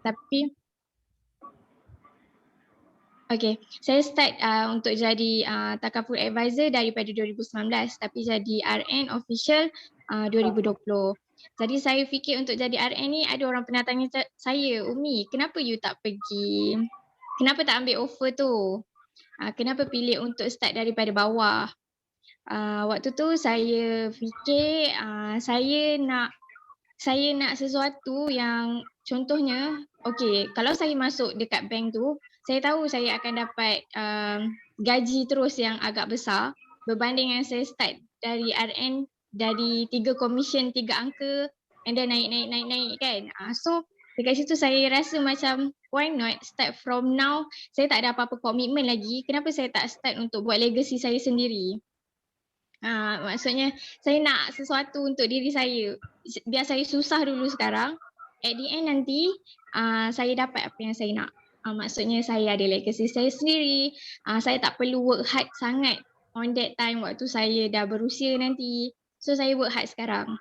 Tapi okay, saya start untuk jadi Takaful Advisor daripada 2019 tapi jadi RN official 2020. Jadi saya fikir untuk jadi RN ni ada orang pernah tanya saya, Umi, kenapa you tak pergi, kenapa tak ambil offer tu? Kenapa pilih untuk start daripada bawah? Waktu tu saya fikir saya nak sesuatu yang contohnya, okay, kalau saya masuk dekat bank tu, saya tahu saya akan dapat gaji terus yang agak besar berbanding yang saya start dari RN dari 3 commission 3 angka and then naik kan. So dekat situ saya rasa macam why not start from now, saya tak ada apa-apa komitmen lagi, kenapa saya tak start untuk buat legacy saya sendiri. Maksudnya saya nak sesuatu untuk diri saya. Biar saya susah dulu sekarang. At the end nanti saya dapat apa yang saya nak. Maksudnya saya ada legacy saya sendiri. Saya tak perlu work hard sangat on that time waktu saya dah berusia nanti. So saya work hard sekarang.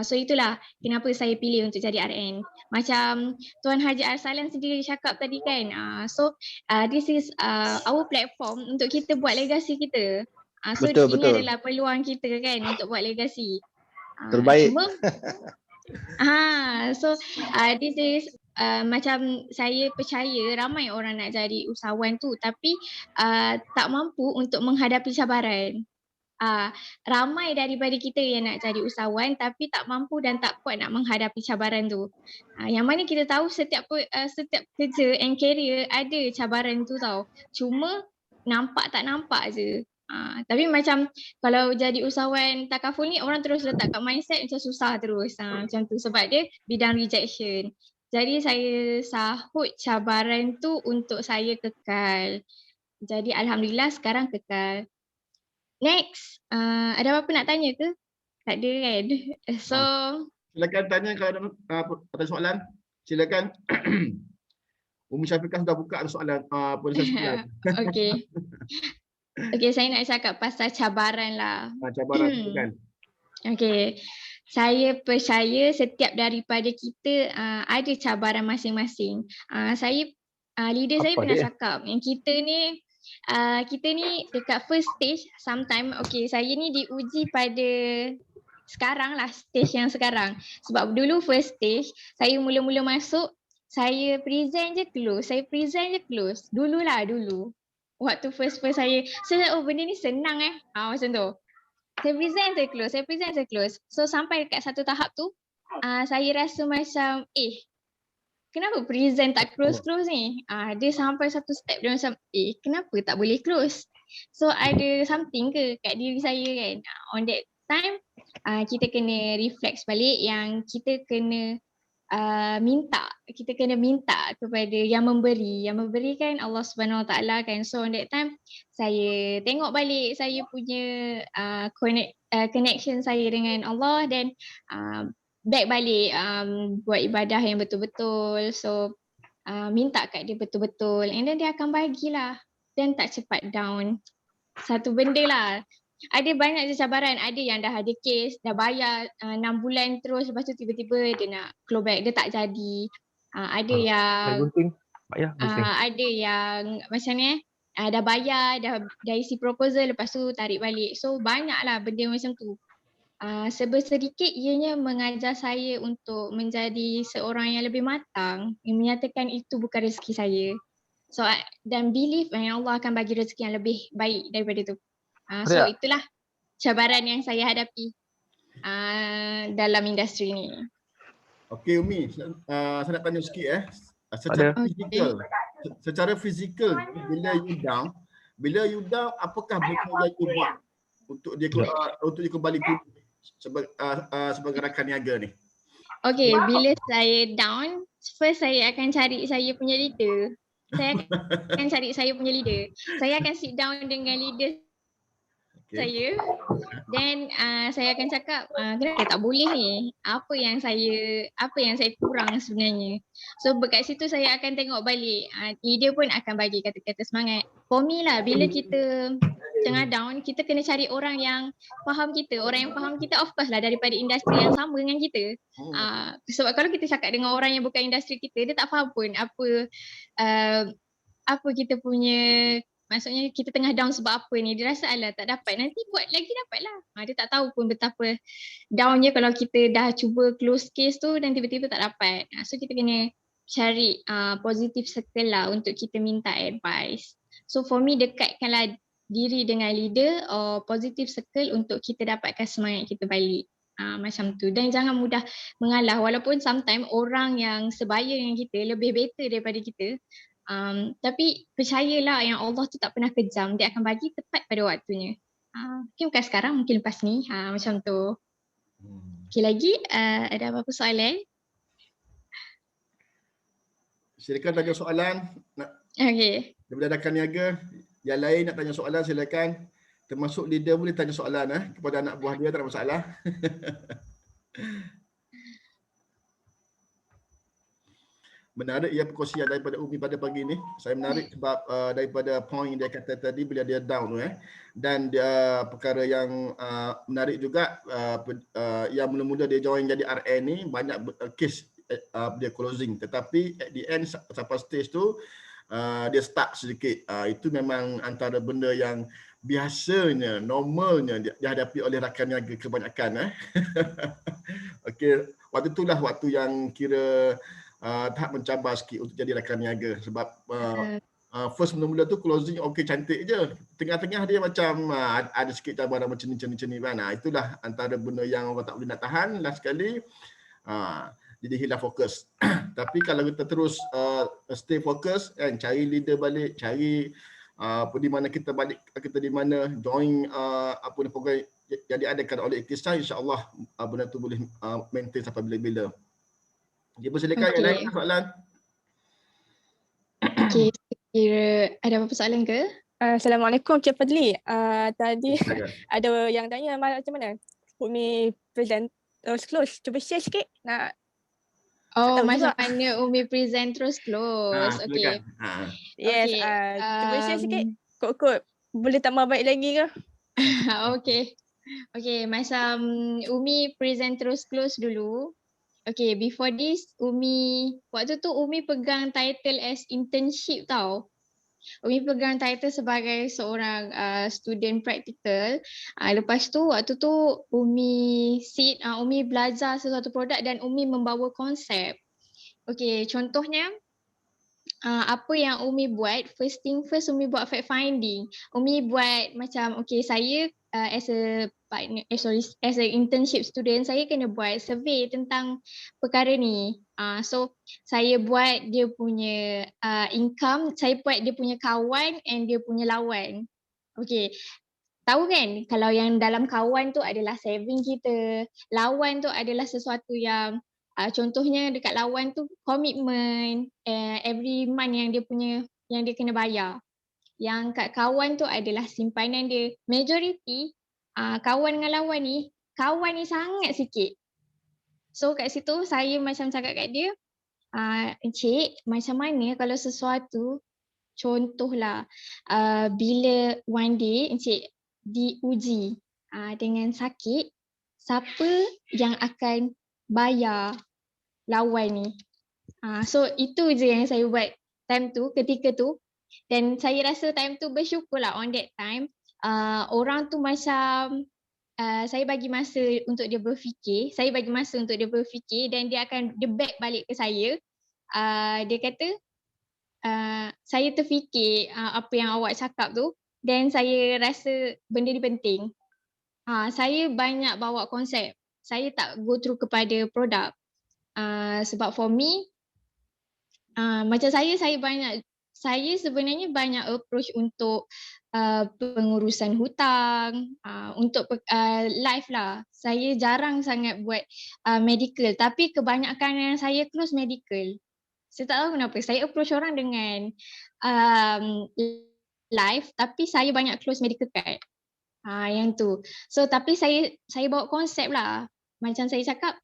So itulah kenapa saya pilih untuk jadi RN. Macam Tuan Haji Arsalan sendiri cakap tadi kan. So this is our platform untuk kita buat legacy kita. So Betul. ini adalah peluang kita kan untuk buat legasi. Terbaik. Cuma this is macam saya percaya ramai orang nak jadi usahawan tu tapi tak mampu untuk menghadapi cabaran. Ramai daripada kita yang nak jadi usahawan tapi tak mampu dan tak kuat nak menghadapi cabaran tu. Yang mana kita tahu setiap kerja and career ada cabaran tu tau. Cuma nampak tak nampak je. Tapi macam kalau jadi usahawan takaful ni orang terus letak kat mindset macam susah terus macam tu sebab dia bidang rejection. Jadi saya sahut cabaran tu untuk saya kekal. Jadi alhamdulillah sekarang kekal. Next, ada apa-apa nak tanya ke? Tak ada kan? So silakan tanya kalau ada soalan. Silakan. Umi Syafiqah sudah buka soalan soalan. Okay. Okay, saya nak cakap pasal cabaran lah. Cabaran kan. Okay, saya percaya setiap daripada kita ada cabaran masing-masing. Leader saya pernah cakap yang kita ni dekat first stage sometime, okay, saya ni diuji pada sekarang lah, stage yang sekarang. Sebab dulu first stage, saya mula-mula masuk, saya present je close. Dulu. Waktu first saya benda ni senang macam tu. Saya present, saya close. So sampai dekat satu tahap tu, saya rasa macam kenapa present tak close ni? Dia sampai satu step dia macam kenapa tak boleh close? So ada something ke kat diri saya kan? On that time, kita kena reflect balik yang kita kena minta kepada yang memberi kan Allah Subhanahu Wa Taala kan. So on that time saya tengok balik saya punya connection saya dengan Allah dan back balik buat ibadah yang betul-betul. So minta kat dia betul-betul and then dia akan bagilah dan tak cepat down. Satu benda lah. Ada banyak je cabaran, ada yang dah ada kes, dah bayar 6 bulan terus lepas tu tiba-tiba dia nak claw back, dia tak jadi. Ada yang ada yang macam ni dah bayar, dah isi proposal lepas tu tarik balik. So banyaklah benda macam tu. Sedikit ianya mengajar saya untuk menjadi seorang yang lebih matang, yang menyatakan itu bukan rezeki saya. So dan believe yang Allah akan bagi rezeki yang lebih baik daripada tu. So itulah cabaran yang saya hadapi dalam industri ni. Okey Umi, saya nak tanya sikit Secara fizikal bila you down apakah benda yang you buat untuk dia kembali sebagai rakan niaga ni? Okey, bila saya down, first saya akan cari saya punya leader. Saya akan sit down dengan leader saya dan saya akan cakap kenapa tak boleh ni, apa yang saya kurang sebenarnya. So dekat situ saya akan tengok balik, leader pun akan bagi kata-kata semangat. For me lah, bila kita tengah down, kita kena cari orang yang faham kita. Orang yang faham kita of course lah daripada industri yang sama dengan kita. Sebab kalau kita cakap dengan orang yang bukan industri kita, dia tak faham pun apa kita punya, maksudnya kita tengah down sebab apa ni. Dia rasa alah tak dapat, nanti buat lagi dapat lah. Dia tak tahu pun betapa downnya kalau kita dah cuba close case tu dan tiba-tiba tak dapat. So kita kena cari positive circle lah untuk kita minta advice. So for me, dekatkanlah diri dengan leader or positive circle untuk kita dapatkan semangat kita balik. Macam tu. Dan jangan mudah mengalah, walaupun sometimes orang yang sebaya dengan kita lebih better daripada kita, tapi percayalah yang Allah tu tak pernah kejam, dia akan bagi tepat pada waktunya. Mungkin bukan sekarang, mungkin lepas ni, macam tu. Okay, lagi ada apa-apa soalan? Silakan tanya soalan. Okay. Daripada rakan niaga yang lain nak tanya soalan, silakan. Termasuk leader boleh tanya soalan kepada anak buah dia, tak ada masalah. Menarik ya perkongsian daripada Umi pada pagi ni. Saya menarik sebab daripada point dia kata tadi bila dia down tu dan dia perkara yang menarik juga yang mula-mula dia join jadi RN ni banyak case dia closing, tetapi at the end sampai stage tu dia stuck sedikit. Itu memang antara benda yang biasanya, normalnya dihadapi oleh rakan niaga kebanyakan. Okey, waktu itulah waktu yang kira tahap mencabar sikit untuk jadi rakan niaga sebab first mula-mula tu closing okey cantik je, tengah-tengah dia macam ada sikit cabaran macam ni kan. Itulah antara benda yang orang tak boleh nak tahan, last sekali jadi hilang fokus. Tapi kalau kita terus stay fokus kan, cari leader balik, cari di mana kita balik, kita di mana join apa ni program yang diadakan oleh Ikhtisar, insya-Allah benda tu boleh maintain sampai bila-bila. Dia persilakan yang lain soalan. Okey, kira ada apa-apa soalan ke? Assalamualaikum Cik Fadli. Tadi ada yang tanya macam mana Umi present terus close. Cuba share sikit nak. Macam mana Umi present terus close. Okey. Yes, cuba share sikit. Kod-kod boleh tambah baik lagi ke? Okey, macam Umi present terus close dulu. Okay, before this, waktu tu Umi pegang title as internship tau. Umi pegang title sebagai seorang student practical. Lepas tu, waktu tu Umi Umi belajar sesuatu produk dan Umi membawa konsep. Okay, contohnya, apa yang Umi buat, first thing first Umi buat fact finding. Umi buat macam, okay, saya as a internship student, saya kena buat survey tentang perkara ni. So saya buat dia punya income, saya buat dia punya kawan and dia punya lawan. Okay, tahu kan kalau yang dalam kawan tu adalah saving kita, lawan tu adalah sesuatu yang contohnya dekat lawan tu komitmen every month yang dia kena bayar. Yang kat kawan tu adalah simpanan dia. Majority kawan dengan lawan ni, kawan ni sangat sikit. So kat situ saya macam cakap kat dia, Encik, macam mana kalau sesuatu, contohlah bila one day Encik diuji dengan sakit, siapa yang akan bayar lawan ni? So itu je yang saya buat time tu, ketika tu. Dan saya rasa time tu bersyukur lah on that time. Orang tu macam saya bagi masa untuk dia berfikir. Dan dia akan back balik ke saya. Dia kata, saya terfikir apa yang awak cakap tu dan saya rasa benda ni penting. Saya banyak bawa konsep. Saya tak go through kepada produk. Sebab for me, macam saya sebenarnya banyak approach untuk pengurusan hutang, untuk life lah. Saya jarang sangat buat medical, tapi kebanyakan yang saya close medical. Saya tak tahu kenapa, saya approach orang dengan life, tapi saya banyak close medical card. Yang tu. So tapi saya bawa konsep lah. Macam saya cakap,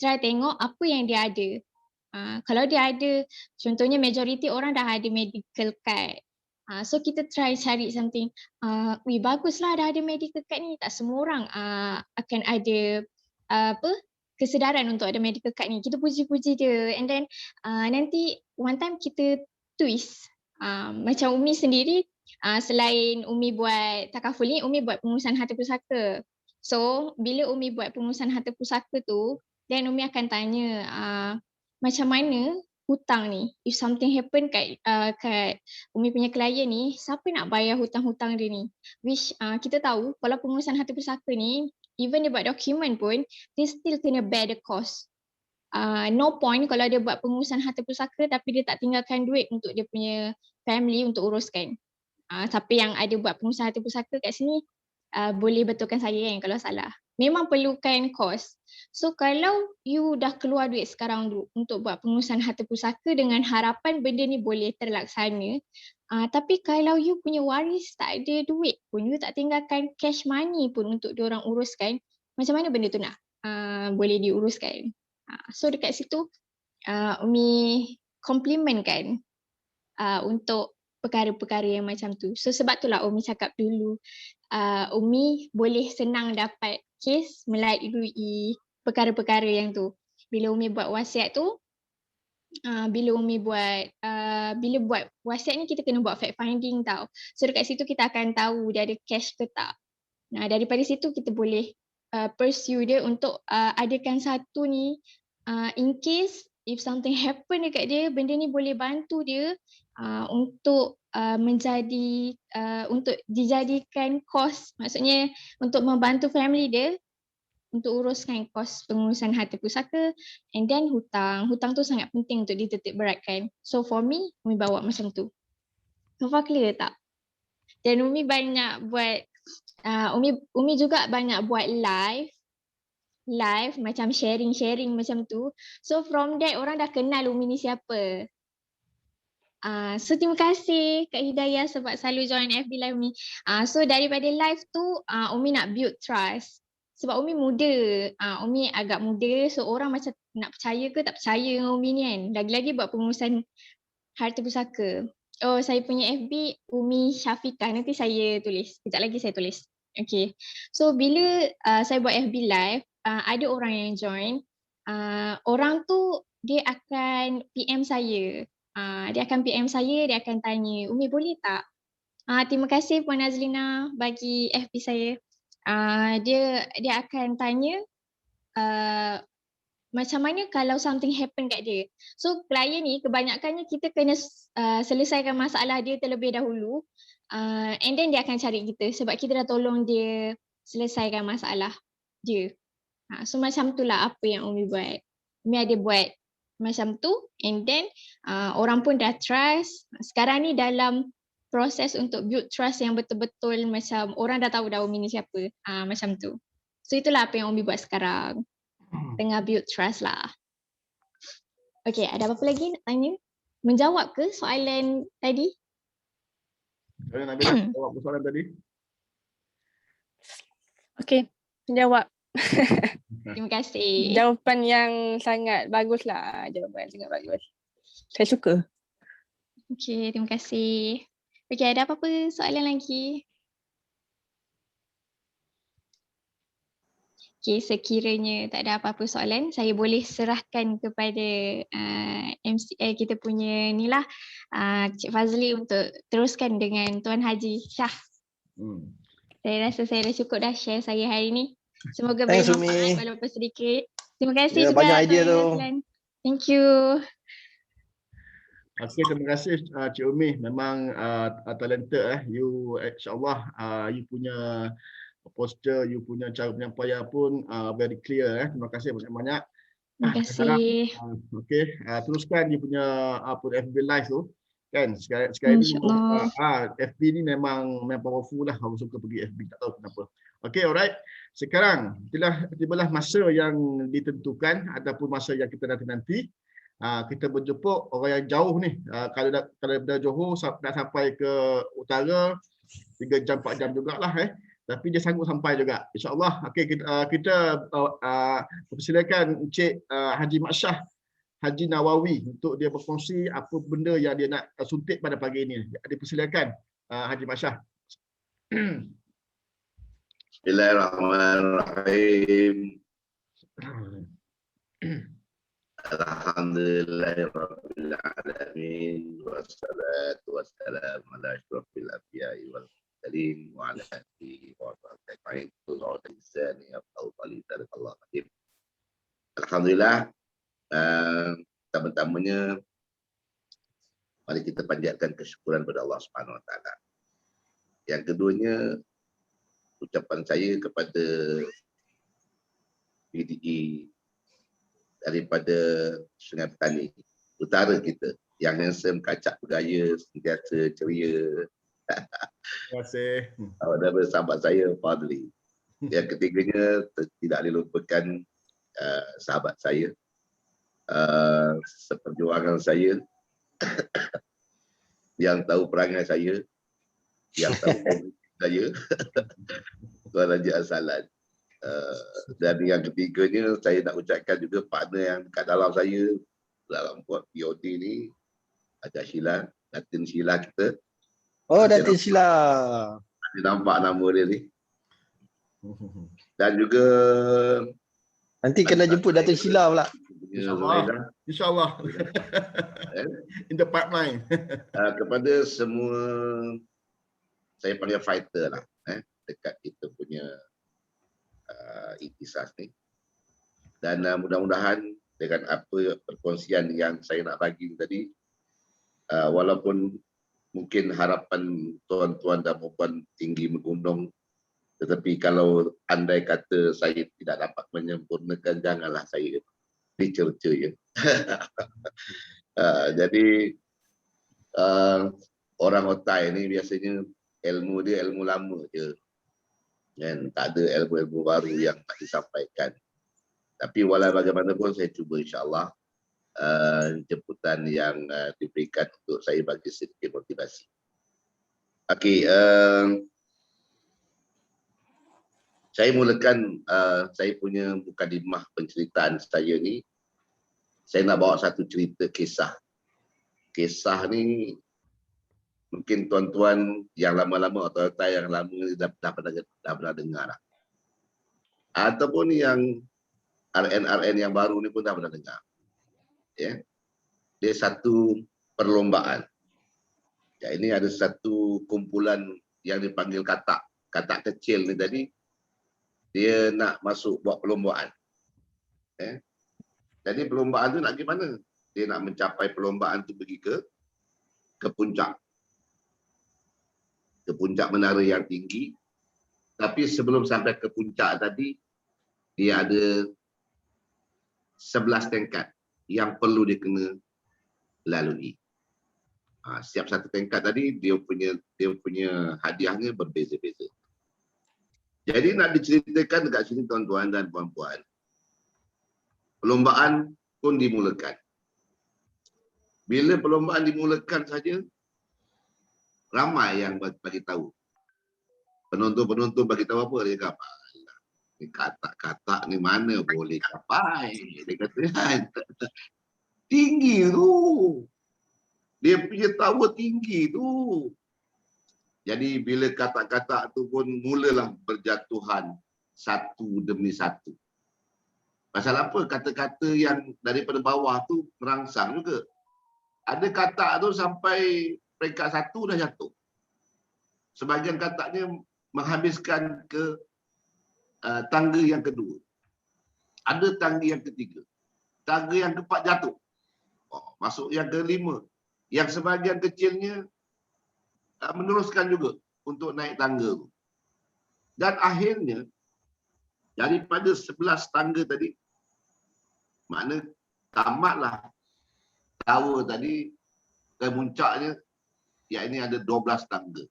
try tengok apa yang dia ada. Kalau dia ada, contohnya majority orang dah ada medical card. So kita try cari something, baguslah dah ada medical card ni. Tak semua orang akan ada kesedaran untuk ada medical card ni. Kita puji-puji dia, and then nanti one time kita twist. Macam Umi sendiri, selain Umi buat takaful ni, Umi buat pengurusan harta pusaka. So bila Umi buat pengurusan harta pusaka tu, then Umi akan tanya macam mana hutang ni, if something happen kat Umi punya klien ni, siapa nak bayar hutang-hutang dia ni? Which kita tahu kalau pengurusan harta pusaka ni, even dia buat dokumen pun, dia still kena bear the cost. No point kalau dia buat pengurusan harta pusaka tapi dia tak tinggalkan duit untuk dia punya family untuk uruskan. Siapa yang ada buat pengurusan harta pusaka kat sini, boleh betulkan saya kan kalau salah. Memang perlukan kos. So kalau you dah keluar duit sekarang dulu untuk buat pengurusan harta pusaka dengan harapan benda ni boleh terlaksana, tapi kalau you punya waris tak ada duit pun, you tak tinggalkan cash money pun untuk diorang uruskan, macam mana benda tu nak boleh diuruskan? So dekat situ Umi komplimentkan untuk perkara-perkara yang macam tu. So sebab itulah Umi cakap dulu, Umi boleh senang dapat kes melalui perkara-perkara yang tu. Bila Umi buat wasiat tu, bila buat wasiat ni kita kena buat fact finding tau. So dekat situ kita akan tahu dia ada cash ke tak. Nah daripada situ kita boleh pursue dia untuk adakan satu ni, in case if something happen dekat dia, benda ni boleh bantu dia untuk untuk dijadikan kos, maksudnya untuk membantu family dia untuk uruskan kos pengurusan harta pusaka, and then hutang tu sangat penting untuk dititik beratkan. So for me, Umi bawa macam tu. Kau clear tak? Dan Umi banyak buat Umi juga banyak buat live macam sharing macam tu. So from that orang dah kenal Umi ni siapa. So terima kasih Kak Hidayah sebab selalu join FB Live Umi. So daripada live tu Umi nak build trust. Sebab Umi muda, Umi agak muda, so orang macam nak percaya ke tak percaya dengan Umi ni kan. Lagi-lagi buat pengurusan harta pusaka. Oh, saya punya FB Umi Syafiqah, nanti saya tulis. Sekejap lagi saya tulis. Okay. So bila saya buat FB Live, ada orang yang join. Orang tu dia akan PM saya. Dia akan PM saya, dia akan tanya, Umi boleh tak? Terima kasih Puan Nazlina bagi FB saya. Dia akan tanya macam mana kalau something happen kat dia. So klien ni kebanyakannya kita kena selesaikan masalah dia terlebih dahulu, and then dia akan cari kita sebab kita dah tolong dia selesaikan masalah dia. So macam itulah apa yang Umi buat. Umi ada buat macam tu, and then orang pun dah trust. Sekarang ni dalam proses untuk build trust yang betul-betul, macam orang dah tahu dah Umi ni siapa, macam tu. So itulah apa yang Umi buat sekarang, tengah build trust lah. Okay, ada apa-apa lagi nak tanya? Menjawab ke soalan tadi? Nabila, jawab soalan tadi. Okay, menjawab. Terima kasih. Jawapan yang sangat bagus lah. Jawapan yang sangat bagus. Saya suka. Okay, terima kasih. Okay, ada apa-apa soalan lagi? Okay, sekiranya tak ada apa-apa soalan, saya boleh serahkan kepada kita punya ni lah, Cik Fazli untuk teruskan dengan Tuan Haji Shah. Saya rasa saya dah cukup dah share saya hari ni. Semoga bermanfaat walaupun sedikit. Terima kasih juga. Banyak idea tu. Thank you. Okay, terima kasih Cik Umi. Memang talented You insyaAllah you punya posture, you punya cara penyampaian pun very clear. Terima kasih banyak-banyak. Terima kasih. Okay, teruskan you punya FB Live tu. Kan sekali ni FB ni memang powerful lah. Aku suka pergi FB, tak tahu kenapa. Okay, alright. Sekarang tibalah masa yang ditentukan ataupun masa yang kita nanti. Kita berjemput orang yang jauh ni. Kalau dari Johor nak sampai ke utara 3 jam 4 jam jugalah tapi dia sanggup sampai juga, insya-Allah. Okey, kita persilakan Encik Haji Mat Shah Haji Nawawi untuk dia berkongsi apa benda yang dia nak suntik pada pagi ini. Dipersilakan Haji Masyah. Bismillahirrahmanirrahim. Alhamdulillahirabbil alamin wassalatu wassalamu ala asyrafil anbiya'i wal mursalin wa ala alihi wa sahbihi wa sallam. Alhamdulillah, pertama-tamanya mari kita panjatkan kesyukuran kepada Allah Subhanahu wa taala. Yang keduanya, ucapan saya kepada PDE daripada Sungai Petani Utara kita yang handsome, kacak bergaya, sentiasa ceria. Terima kasih. Dan sahabat saya Fadli. Yang ketiganya tidak dilupakan sahabat saya, seperjuangan saya, yang tahu perangai saya, yang tahu saya, Tuan Haji Asalan. Dan yang ketiganya, saya nak ucapkan juga partner yang dekat dalam saya dalam buat POT ni, Haji Sheila, Datin Sheila kita. Oh, Datin Sheila. Ada nampak nama dia ni. Dan juga nanti kena jemput Datin Sheila pula. InsyaAllah. InsyaAllah. In the pipeline. Kepada semua, saya panggil fighter lah, dekat kita punya Ikhtisas ni. Dan mudah-mudahan dengan apa perkongsian yang saya nak bagi tadi, walaupun mungkin harapan tuan-tuan dan puan tinggi menggunung, tetapi kalau andai kata saya tidak dapat menyempurnakan, janganlah saya dicerca ya. Jadi orang otai ni biasanya ilmu dia ilmu lama je, dan tak ada ilmu-ilmu baru yang nak disampaikan. Tapi walau bagaimanapun saya cuba insyaAllah jemputan yang diberikan untuk saya bagi sedikit motivasi. Okey, saya mulakan saya punya mukadimah penceritaan saya ni. Saya nak bawa satu cerita kisah. Kisah ni mungkin tuan-tuan yang lama-lama atau yang lama dah pernah dengar lah. Ataupun yang RN yang baru ni pun dah pernah dengar. Ya. Dia satu perlombaan. Ya, ini ada satu kumpulan yang dipanggil katak. Katak kecil ni tadi, dia nak masuk buat perlombaan. Ya. Jadi perlombaan tu nak gimana? Dia nak mencapai perlombaan tu pergi ke puncak. Ke puncak menara yang tinggi. Tapi sebelum sampai ke puncak tadi, dia ada 11 tingkat yang perlu dia kena lalui. Setiap satu tingkat tadi dia punya hadiahnya berbeza-beza. Jadi nak diceritakan dekat sini tuan-tuan dan puan-puan, perlombaan pun dimulakan. Bila perlombaan dimulakan saja, ramai yang bagi tahu. Penonton-penonton bagi tahu apa? Dia kata, ni katak-katak ni mana boleh capai? Dia kata, tinggi tu. Dia punya tower tinggi tu. Jadi bila katak-katak tu pun mulalah berjatuhan satu demi satu. Pasal apa? Kata-kata yang daripada bawah tu merangsang juga. Ada katak tu sampai peringkat 1 dah jatuh. Sebahagian kataknya menghabiskan ke tangga yang kedua. Ada tangga yang ketiga. Tangga yang keempat jatuh. Masuk yang kelima. Yang sebahagian kecilnya meneruskan juga untuk naik tangga tu. Dan akhirnya, daripada 11 tangga tadi, makna tamatlah tower tadi ke puncaknya, yakni ada 12 tangga.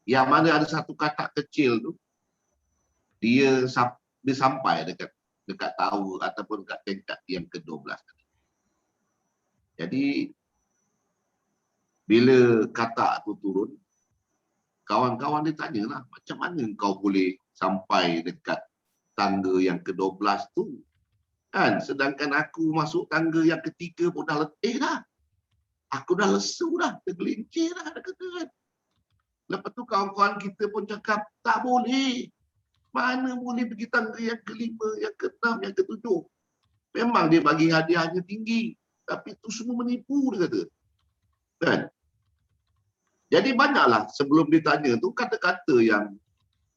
Yang mana ada satu katak kecil tu, dia sampai dekat tower ataupun dekat tingkat yang ke-12 tadi. Jadi, bila katak tu turun, kawan-kawan dia tanyalah, macam mana kau boleh sampai dekat tangga yang ke-12 tu? Kan? Sedangkan aku masuk tangga yang ketiga pun dah letih dah. Aku dah lesu dah, tergelincir dah. Kan? Lepas tu kawan-kawan kita pun cakap, tak boleh. Mana boleh pergi tangga yang kelima, yang keenam, yang ketujuh. Memang dia bagi hadiahnya tinggi. Tapi itu semua menipu, dia kata. Kan? Jadi banyaklah sebelum ditanya tu kata-kata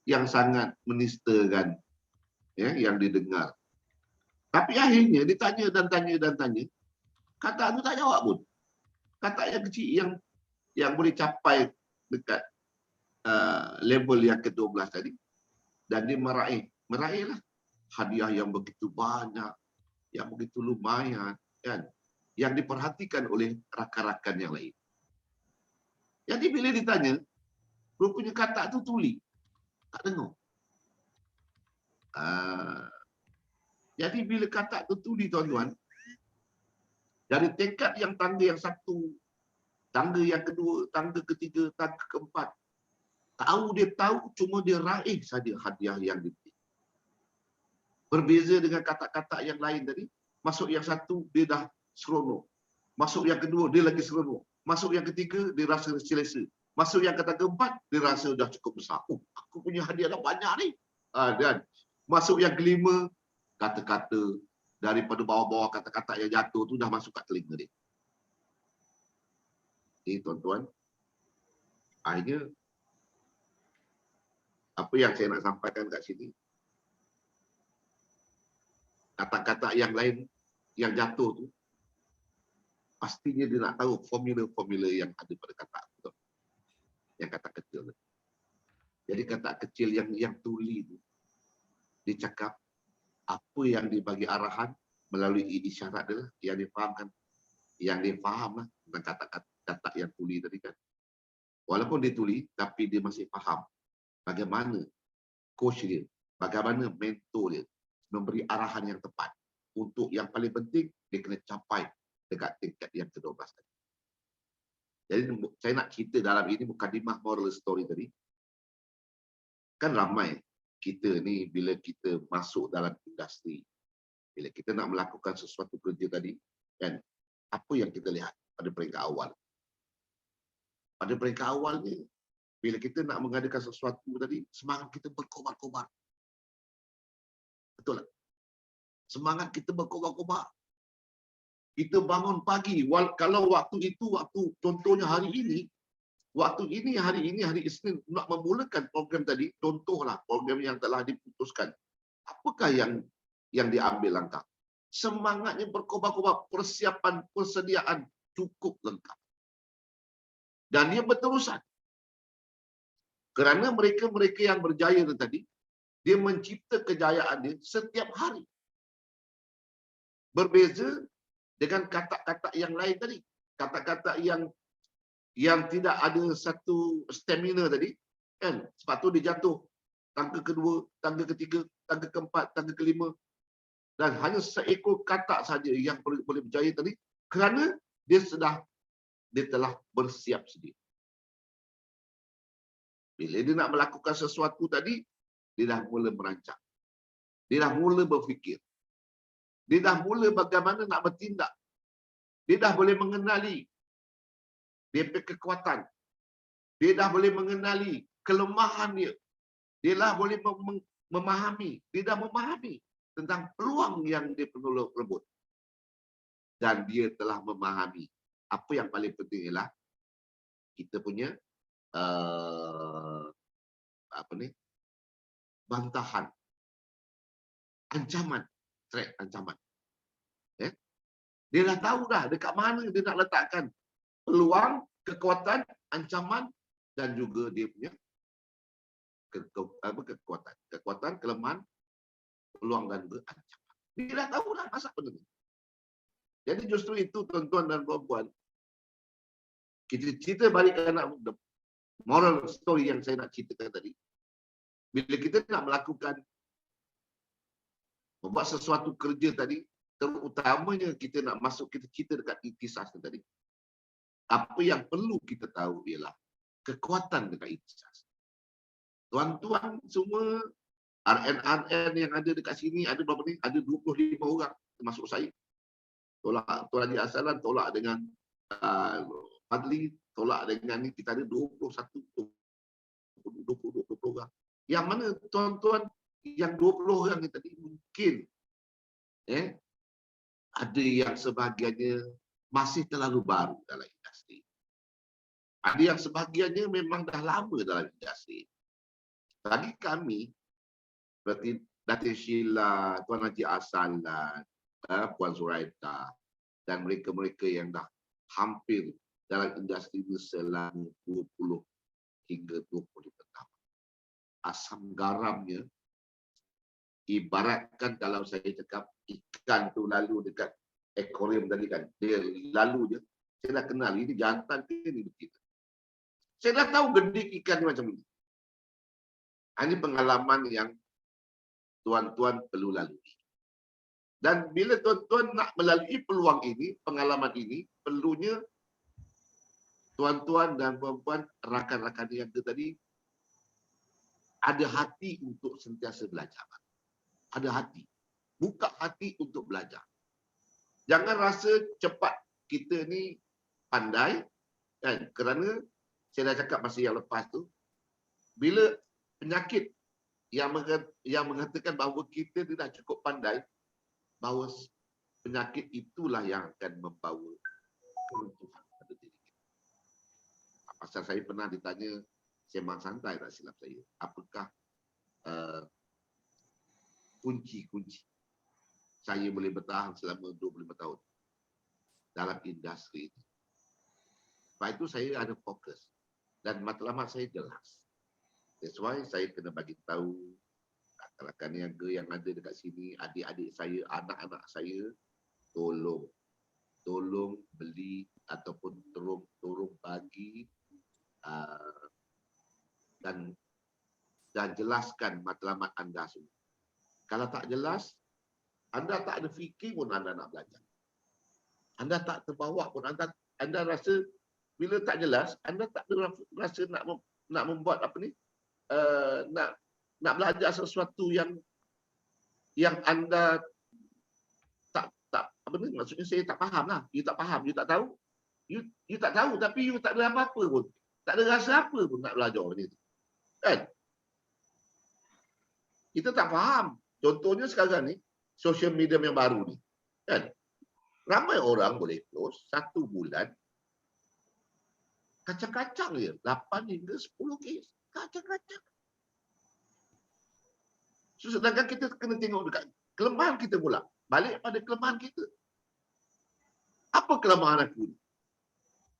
yang sangat menistakan, ya, yang didengar. Tapi akhirnya ditanya dan tanya dan tanya, kata itu tak jawab pun. Kata yang kecil yang boleh capai dekat level yang ke-12 tadi, dan dia meraihlah hadiah yang begitu banyak, yang begitu lumayan, kan, yang diperhatikan oleh rakan-rakan yang lain. Jadi bila ditanya, rupanya kata tu tuli, tak dengar. Jadi bila kata tu tuli, tuan-tuan, dari tingkat yang tangga yang satu, tangga yang kedua, tangga ketiga, tangga keempat, dia tahu cuma dia raih saja hadiah yang diberi. Berbeza dengan kata-kata yang lain tadi, masuk yang satu dia dah seronok, masuk yang kedua dia lagi seronok, masuk yang ketiga dia rasa selesa, masuk yang kata keempat dia rasa dah cukup besar. Aku punya hadiah dah banyak ni. Dan masuk yang kelima, kata-kata daripada bawah-bawah, kata-kata yang jatuh tu dah masuk kat telinga dia. Jadi tuan-tuan, akhirnya apa yang saya nak sampaikan kat sini, kata-kata yang lain yang jatuh tu, pastinya dia nak tahu formula-formula yang ada pada kata tu. Yang kata kecil. Jadi kata kecil yang tuli tu, dia cakap apa yang dibagi arahan melalui isyarat dia, yang difahamkan, yang dia faham lah tentang kata-kata yang tuli tadi kan. Walaupun dia tuli, tapi dia masih faham bagaimana coach dia, bagaimana mentor dia memberi arahan yang tepat untuk yang paling penting dia kena capai dekat tingkat yang ke-12 tadi. Jadi saya nak cerita dalam ini mukadimah moral story tadi. Kan ramai kita ni bila kita masuk dalam industri, bila kita nak melakukan sesuatu kerja tadi, kan, apa yang kita lihat pada peringkat awal? Pada peringkat awal ni, bila kita nak mengadakan sesuatu tadi, semangat kita berkobar-kobar. Betul tak? Semangat kita berkobar-kobar. Kita bangun pagi. Kalau waktu itu, contohnya hari ini, hari Isnin, nak memulakan program tadi, contohlah program yang telah diputuskan. Apakah yang diambil langkah? Semangatnya berkobar-kobar, persiapan, persediaan cukup lengkap. Dan dia berterusan. Kerana mereka yang berjaya tadi, dia mencipta kejayaan dia setiap hari. Berbeza dengan kata-kata yang lain tadi. Kata-kata yang tidak ada satu stamina tadi, kan? Sebab tu dia jatuh tangga kedua, tangga ketiga, tangga keempat, tangga kelima, dan hanya seekor kata saja yang boleh berjaya tadi, kerana dia telah bersiap sedia. Bila dia nak melakukan sesuatu tadi, dia dah mula merancang, dia dah mula berfikir, dia dah mula bagaimana nak bertindak, dia dah boleh mengenali dia punya kekuatan, dia dah boleh mengenali kelemahan dia, dia dah boleh memahami, dia dah memahami tentang peluang yang dia perlu rebut, dan dia telah memahami apa yang paling penting ialah kita punya bantahan, ancaman, track ancaman. Dia dah tahu dah dekat mana dia nak letakkan peluang, kekuatan, ancaman, dan juga dia punya kekuatan, kelemahan, peluang dan juga ancaman. Dia dah tahu dah masa benda ni. Jadi justru itu tuan-tuan dan puan-puan, kita cerita balik ke anak muda, moral story yang saya nak ceritakan tadi. Bila kita nak membuat sesuatu kerja tadi, terutamanya kita nak masuk, kita cerita dekat ikhtisas tadi. Apa yang perlu kita tahu ialah kekuatan dekat ikhtisas. Tuan-tuan semua RN yang ada dekat sini ada berapa ni? Ada 25 orang termasuk saya. Tolak Tuan Haji Asalan, tolak dengan Fadli, tolak dengan ni, kita ada 21 20 orang. Yang mana tuan-tuan yang 20 orang ni tadi mungkin ada yang sebahagiannya masih terlalu baru dalam industri. Ada yang sebahagiannya memang dah lama dalam industri. Bagi kami, seperti Datin Sheila, Tuan Haji Asalan, Puan Zuraida, dan mereka-mereka yang dah hampir dalam industri ini selama 20 hingga 25 tahun. Asam garamnya, ibaratkan kalau saya cakap ikan tu lalu dekat akuarium tadi kan, dia lalu je, saya dah kenal ini jantan ke ini betina. Saya dah tahu gendik ikan ni macam ni. Ini pengalaman yang tuan-tuan perlu lalui. Dan bila tuan-tuan nak melalui peluang ini, pengalaman ini, perlunya tuan-tuan dan puan-puan, rakan-rakan yang tadi, ada hati untuk sentiasa belajar. Ada hati. Buka hati untuk belajar. Jangan rasa cepat kita ni pandai, kan? Kerana saya dah cakap masa yang lepas tu, bila penyakit yang mengatakan bahawa kita tidak cukup pandai, bahawa penyakit itulah yang akan membawa keruntuhan pada diri kita. Pasal saya pernah ditanya, sembang santai tak silap saya, apakah kunci-kunci saya boleh bertahan selama 25 tahun dalam industri ini. Sebab itu saya ada fokus dan matlamat saya jelas. That's why saya kena bagi tahu rakan-rakan niaga yang ada dekat sini, adik-adik saya, anak-anak saya, tolong beli ataupun tolong bagi dan jelaskan matlamat anda semua. Kalau tak jelas, anda tak ada fikir pun anda nak belajar. Anda tak terbawa pun, anda rasa bila tak jelas, anda tak ada rasa nak membuat apa ni, nak belajar sesuatu yang anda tak apa ni, maksudnya saya tak faham lah. You tak faham, you tak tahu. You tak tahu tapi you tak ada apa-apa pun. Tak ada rasa apa pun nak belajar ni. Kan? Kita tak faham. Contohnya sekarang ni, social media yang baru ni. Kan? Ramai orang boleh close 1 bulan. Kacang-kacang je. 8 hingga 10 kes. Kacang-kacang. So, sedangkan kita kena tengok dekat kelemahan kita pula. Balik pada kelemahan kita. Apa kelemahan aku ni?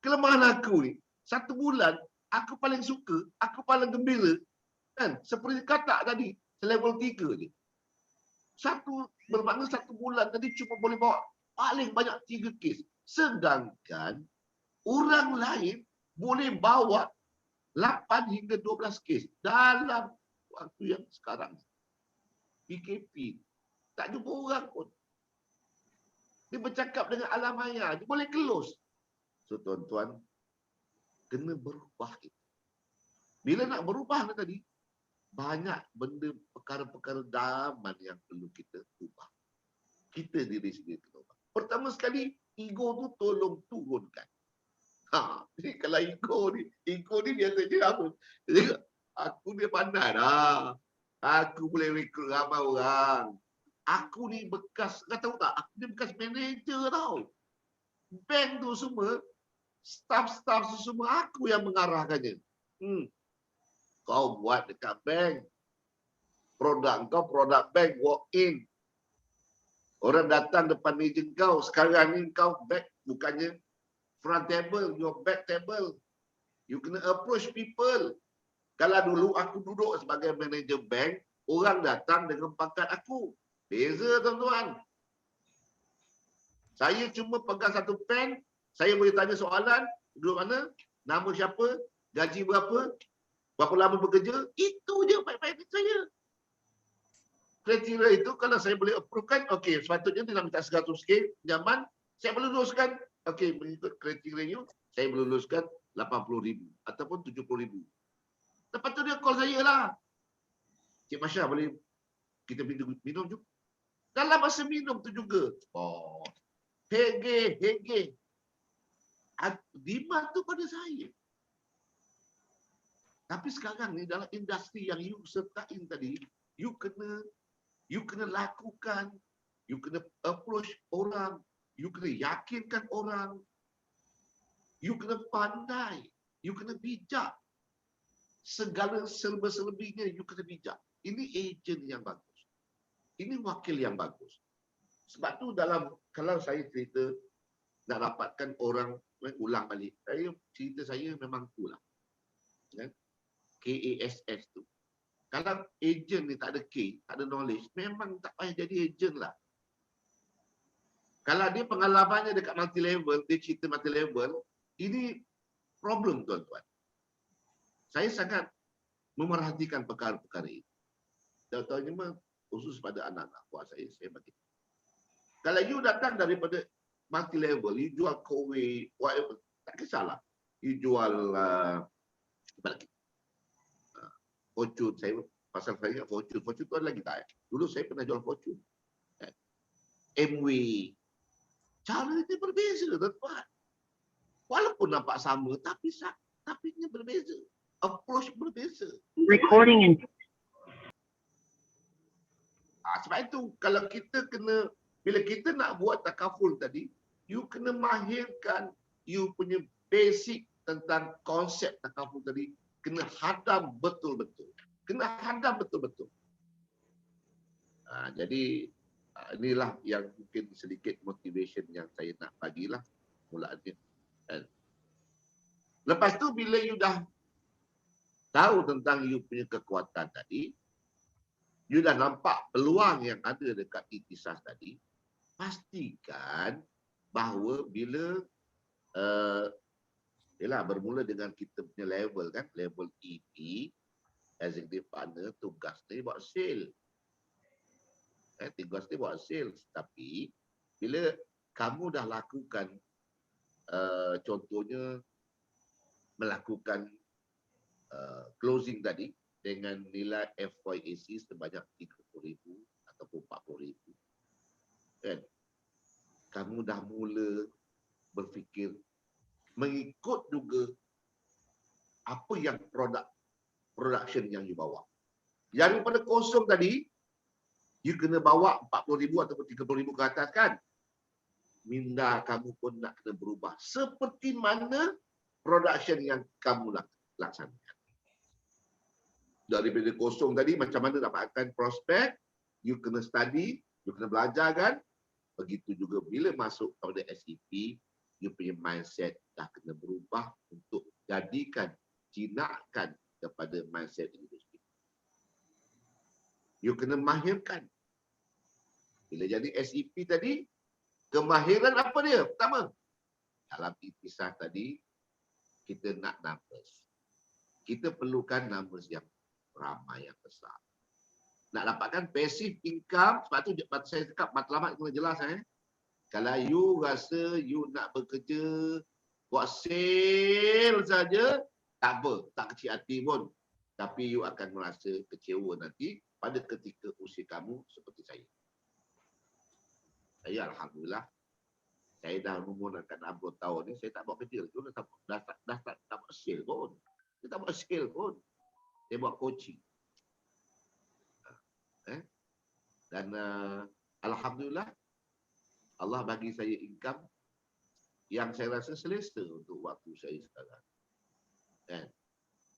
Kelemahan aku ni, 1 bulan, aku paling suka, aku paling gembira. Kan? Seperti kata tadi, level 3 je. Bermakna 1 bulan tadi cuma boleh bawa paling banyak 3 kes. Sedangkan orang lain boleh bawa 8 hingga 12 kes dalam waktu yang sekarang. PKP. Tak jumpa orang pun. Dia bercakap dengan alam maya. Dia boleh close. So tuan-tuan, kena berubah itu. Bila nak berubah tadi, banyak benda, perkara-perkara daman yang perlu kita ubah. Kita diri sendiri kena ubah. Pertama sekali, ego tu tolong turunkan. Jadi kalau ego ni biasanya apa? Aku dia pandai dah. Aku boleh rekrut ramai orang. Aku ni bekas, kau tahu tak? Aku ni bekas manager tau. Bank tu semua, staff-staff tu semua aku yang mengarahkannya. Kau buat dekat bank. Produk kau, produk bank, walk in. Orang datang depan meja kau. Sekarang ni kau back, bukannya front table, your back table. You kena approach people. Kalau dulu aku duduk sebagai manager bank, orang datang dengan pangkat aku. Beza tuan-tuan. Saya cuma pegang satu pen, saya boleh tanya soalan, duduk mana, nama siapa, gaji berapa lama bekerja, itu je baik-baik saya. Kriteria itu kalau saya boleh approve-kan, okey, sepatutnya dia nak minta 100k, nyaman, saya boleh luluskan, okey, mengikut kriteria, saya boleh luluskan 80,000 ataupun 70,000. Lepas tu dia call saya lah. Cik Masya boleh kita minum juga. Dalam masa minum tu juga, hege. Demand tu pada saya. Tapi sekarang ni dalam industri yang you sertain tadi, you kena lakukan, you kena approach orang, you kena yakinkan orang, you kena pandai, you kena bijak. Segala selebih-selebihnya you kena bijak. Ini ejen yang bagus. Ini wakil yang bagus. Sebab tu kalau saya cerita nak dapatkan orang ulang balik, cerita saya memang itulah. KASS tu. Kalau ejen ni tak ada K, tak ada knowledge, memang tak payah jadi ejen lah. Kalau dia pengalamannya dekat multi level, dia cerita multi level, ini problem tuan-tuan. Saya sangat memerhatikan perkara-perkara ini. Contohnya khusus pada anak-anak buat saya bagi. Kalau you datang daripada multi level, you jual kowe, whatever, tak kisahlah. You jual fortune, pasal saya ingat fortune tu ada lagi tak? Dulu saya pernah jual fortune. MW. Cara dia berbeza, tuan-tuan. Walaupun nampak sama, tapi ini berbeza. Approach berbeza. Recording in. Sebab itu kalau bila kita nak buat takaful tadi, you kena mahirkan you punya basic tentang konsep takaful tadi, kena hadam betul-betul. Jadi inilah yang mungkin sedikit motivation yang saya nak bagilah mulaannya. Lepas tu bila you dah tahu tentang you punya kekuatan tadi, you dah nampak peluang yang ada dekat ikhtisas tadi, pastikan bahawa bila bermula dengan kita punya level kan, level EP, executive partner, tugas ni buat sale. Tugas ni buat sales. Tapi bila kamu dah lakukan contohnya melakukan closing tadi dengan nilai FYAC sebanyak 30,000 ataupun 40,000, kan? Kamu dah mula berfikir mengikut juga apa yang production yang you bawa. Yang daripada kosong tadi, you kena bawa 40,000 ataupun 30,000 ke atas kan? Minda kamu pun nak kena berubah. Seperti mana production yang kamu laksanakan. Daripada kosong tadi, macam mana dapatkan prospek, you kena study, you kena belajar kan? Begitu juga bila masuk pada SEP, you punya mindset dah kena berubah untuk jinakkan kepada mindset industri. You kena mahirkan. Bila jadi SEP tadi, kemahiran apa dia? Pertama, dalam ikhtisas tadi, kita nak numbers. Kita perlukan numbers yang ramai, yang besar. Nak dapatkan passive income, sebab tu saya cakap matlamat kena jelas. Kalau you rasa you nak bekerja, buat sale saja, tak apa, tak kecil hati pun. Tapi you akan merasa kecewa nanti pada ketika usia kamu seperti saya. Saya Alhamdulillah, saya dah umur dekat 60 tahun ni, saya tak buat kerja. Dah tak buat sale pun. Saya tak buat sale pun. Saya buat coaching. Dan Alhamdulillah, Allah bagi saya income yang saya rasa selesa untuk waktu saya sekarang.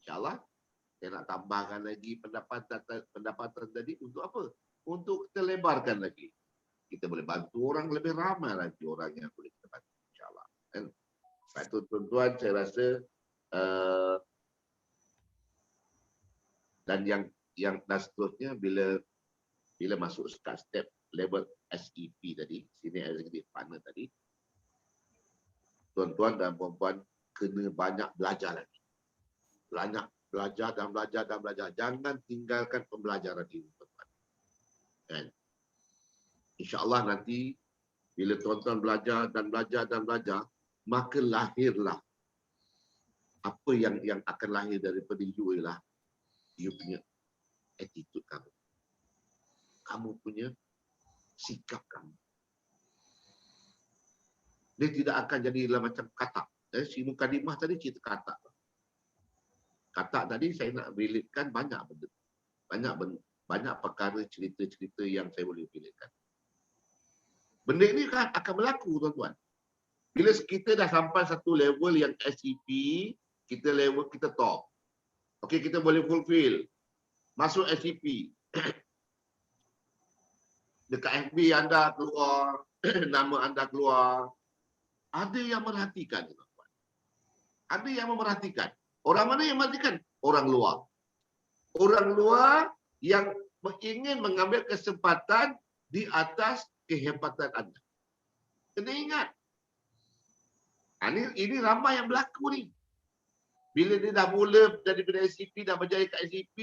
InsyaAllah, saya nak tambahkan lagi pendapatan tadi untuk apa? Untuk kita lebarkan lagi. Kita boleh bantu orang lebih ramai lagi orang yang boleh kita bantu, insyaAllah. Sebab itu tuan-tuan, saya rasa dan yang seterusnya bila masuk step level SEP tadi, Senior Executive Partner tadi, tuan-tuan dan puan-puan kena banyak belajar lagi. Banyak belajar dan belajar. Jangan tinggalkan pembelajaran ini, tuan-tuan. InsyaAllah nanti bila tuan-tuan belajar, maka lahirlah apa yang akan lahir daripada you ialah you punya attitude kamu. kamu punya sikap kamu. Dia tidak akan jadi macam katak. Si mukadimah tadi cerita katak. Katak tadi saya nak relatekan banyak benda. Banyak perkara cerita-cerita yang saya boleh relatekan. Benda ini kan akan berlaku, tuan-tuan. Bila kita dah sampai satu level yang SEP, kita level kita top. Okey, kita boleh fulfill. Masuk SEP. Dekat FB anda keluar, nama anda keluar. Ada yang merhatikan, tuan-tuan. Ada yang memerhatikan. Orang mana yang merhatikan? Orang luar. Orang luar yang ingin mengambil kesempatan di atas kehebatan anda. Kena ingat. Ini ramai yang berlaku ni. Bila dia dah mula daripada SCP, dah berjaya kat SCP,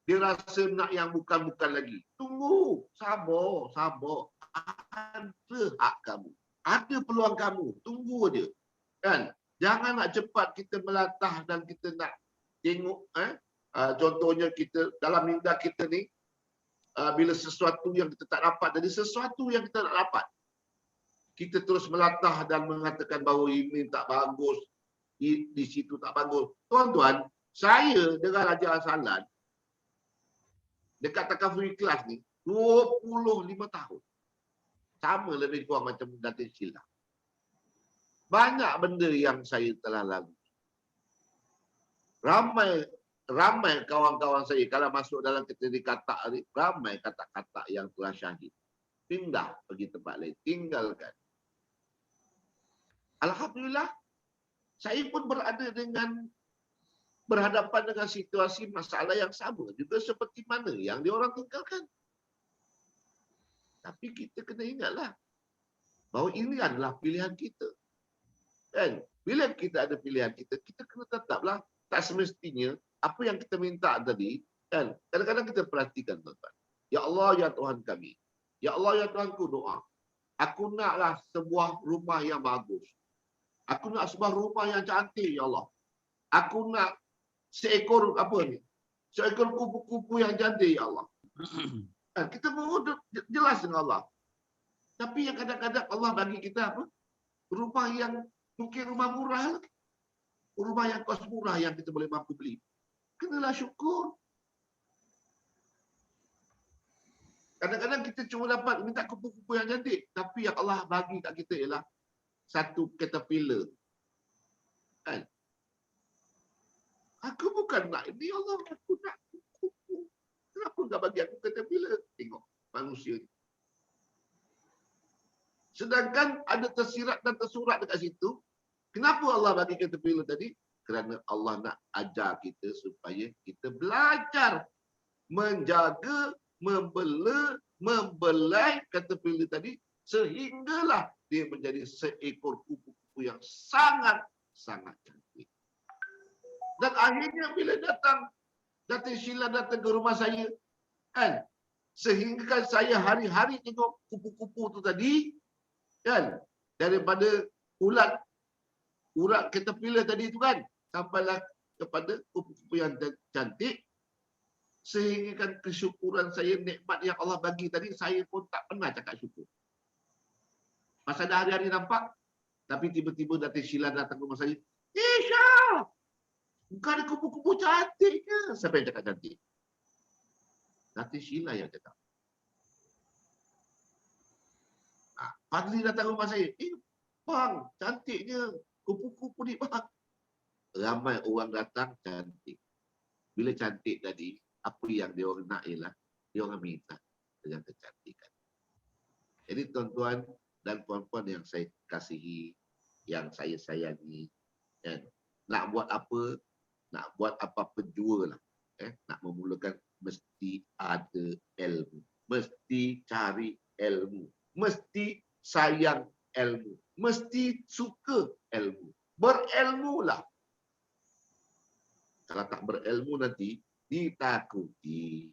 dia rasa nak yang bukan-bukan lagi. Tunggu. Sabar. Ada hak kamu. Ada peluang kamu. Tunggu je. Kan? Jangan nak cepat kita melatah dan kita nak tengok. Contohnya kita dalam minda kita ni, bila sesuatu yang kita tak dapat, jadi sesuatu yang kita tak dapat, kita terus melatah dan mengatakan bahawa ini tak bagus, di situ tak bagus. Tuan-tuan, saya dengan Raja Asalan dekat Takaful Ikhlas ni 25 tahun. Sama lebih kurang macam Datin Sheila. Banyak benda yang saya telah lalui. Ramai kawan-kawan saya kalau masuk dalam kategori katak ni, ramai kata-kata yang telah syahid. Pindah pergi tempat lain, tinggalkan. Alhamdulillah, saya pun berhadapan dengan situasi masalah yang sama juga seperti mana yang diorang tinggalkan. Tapi kita kena ingatlah bahawa ini adalah pilihan kita. Kan? Bila kita ada pilihan kita kena tetaplah, tak semestinya apa yang kita minta tadi, kan? Kadang-kadang kita perhatikan, tuan-tuan. Ya Allah, ya Tuhan kami. Ya Allah, ya Tuhanku, doa. Aku naklah sebuah rumah yang bagus. Aku nak sebuah rumah yang cantik, ya Allah. Aku nak seekor kupu-kupu yang cantik, ya Allah. Kita mahu jelas dengan Allah. Tapi yang kadang-kadang Allah bagi kita apa? Rumah yang mungkin rumah murah. Rumah yang kos murah yang kita boleh mampu beli. Kenalah syukur. Kadang-kadang kita cuma dapat minta kupu-kupu yang cantik. Tapi yang Allah bagi kat kita ialah satu caterpillar. Kan? Aku bukan nak ini, Allah. Aku nak kupu-kupu. Kenapa tak bagi aku caterpillar? Tengok manusia ni. Sedangkan ada tersirat dan tersurat dekat situ. Kenapa Allah bagi caterpillar tadi? Kerana Allah nak ajar kita supaya kita belajar menjaga, membelai caterpillar tadi sehinggalah dia menjadi seekor kupu-kupu yang sangat cantik. Dan akhirnya bila Datin Sheila datang ke rumah saya, kan? Sehingga saya hari-hari tengok kupu-kupu tu tadi, kan? Daripada urat caterpillar tadi tu, kan? Sampailah kepada kupu-kupu yang cantik. Sehingga kan kesyukuran saya, nikmat yang Allah bagi tadi, saya pun tak pernah cakap syukur. Masa dah hari-hari nampak, tapi tiba-tiba Datin Sheila datang ke rumah saya. Syah! Bukan ada kupu-kupu cantiknya. Siapa yang cakap cantik? Datin Sheila yang cakap. Fadli datang ke rumah saya. Bang, cantiknya kupu-kupu ni, bang. Ramai orang datang cantik. Bila cantik tadi, apa yang dia orang nak ialah dia orang minta dengan kecantikan. Jadi tuan-tuan dan puan-puan yang saya kasihi, yang saya sayangi, kan? Nak buat apa jua lah. Nak memulakan mesti ada ilmu. Mesti cari ilmu. Mesti sayang ilmu. Mesti suka ilmu. Berilmulah. Kalau tak berilmu nanti ditakuti.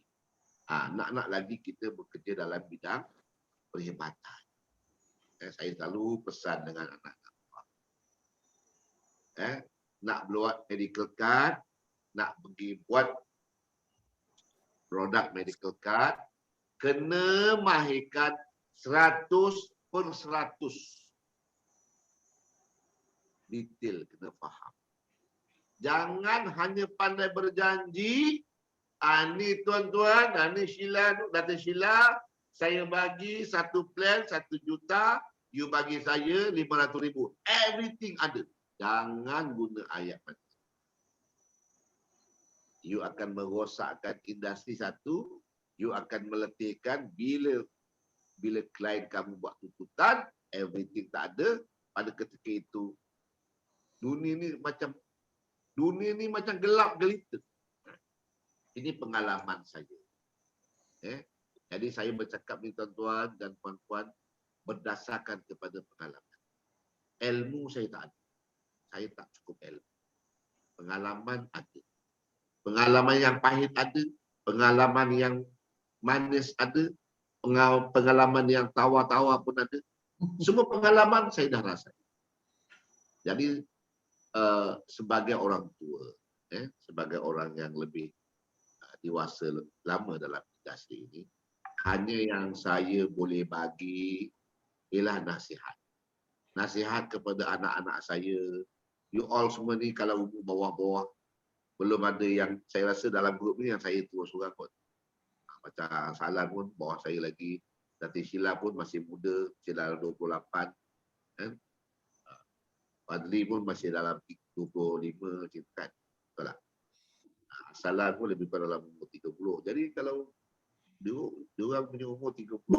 Nak lagi kita bekerja dalam bidang perkhidmatan. Saya selalu pesan dengan anak-anak. Nak buat medical card, nak pergi buat produk medical card, kena mahirkan 100%. Detail kena faham. Jangan hanya pandai berjanji, ni tuan-tuan, ni Sheila, Datin Sheila, saya bagi satu plan 1 juta, you bagi saya 500,000. Everything ada. Jangan guna ayat macam tu. You akan merosakkan industri satu, you akan meletihkan bila klien kamu buat tuntutan, everything tak ada, pada ketika itu dunia ni macam gelap gelita. Ini pengalaman saya. Jadi saya bercakap ni tuan-tuan dan puan-puan berdasarkan kepada pengalaman. Ilmu saya tak ada. Saya tak cukup ilmu. Pengalaman ada. Pengalaman yang pahit ada. Pengalaman yang manis ada. Pengalaman yang tawa-tawa pun ada. Semua pengalaman saya dah rasa. Jadi sebagai orang tua, sebagai orang yang lebih dewasa lama dalam industri ini, hanya yang saya boleh bagi ialah nasihat. Nasihat kepada anak-anak saya. You all semua ni kalau umur bawah-bawah, belum ada yang saya rasa dalam grup ni yang saya tua seorang kot. Macam Salan pun bawah saya lagi. Datin Sheila pun masih muda, masih dalam 28. Fadli pun masih dalam 25 macam kan. Betul tak? Salan pun lebih pada dalam umur 30. Jadi kalau dia orang punya umur 30. 20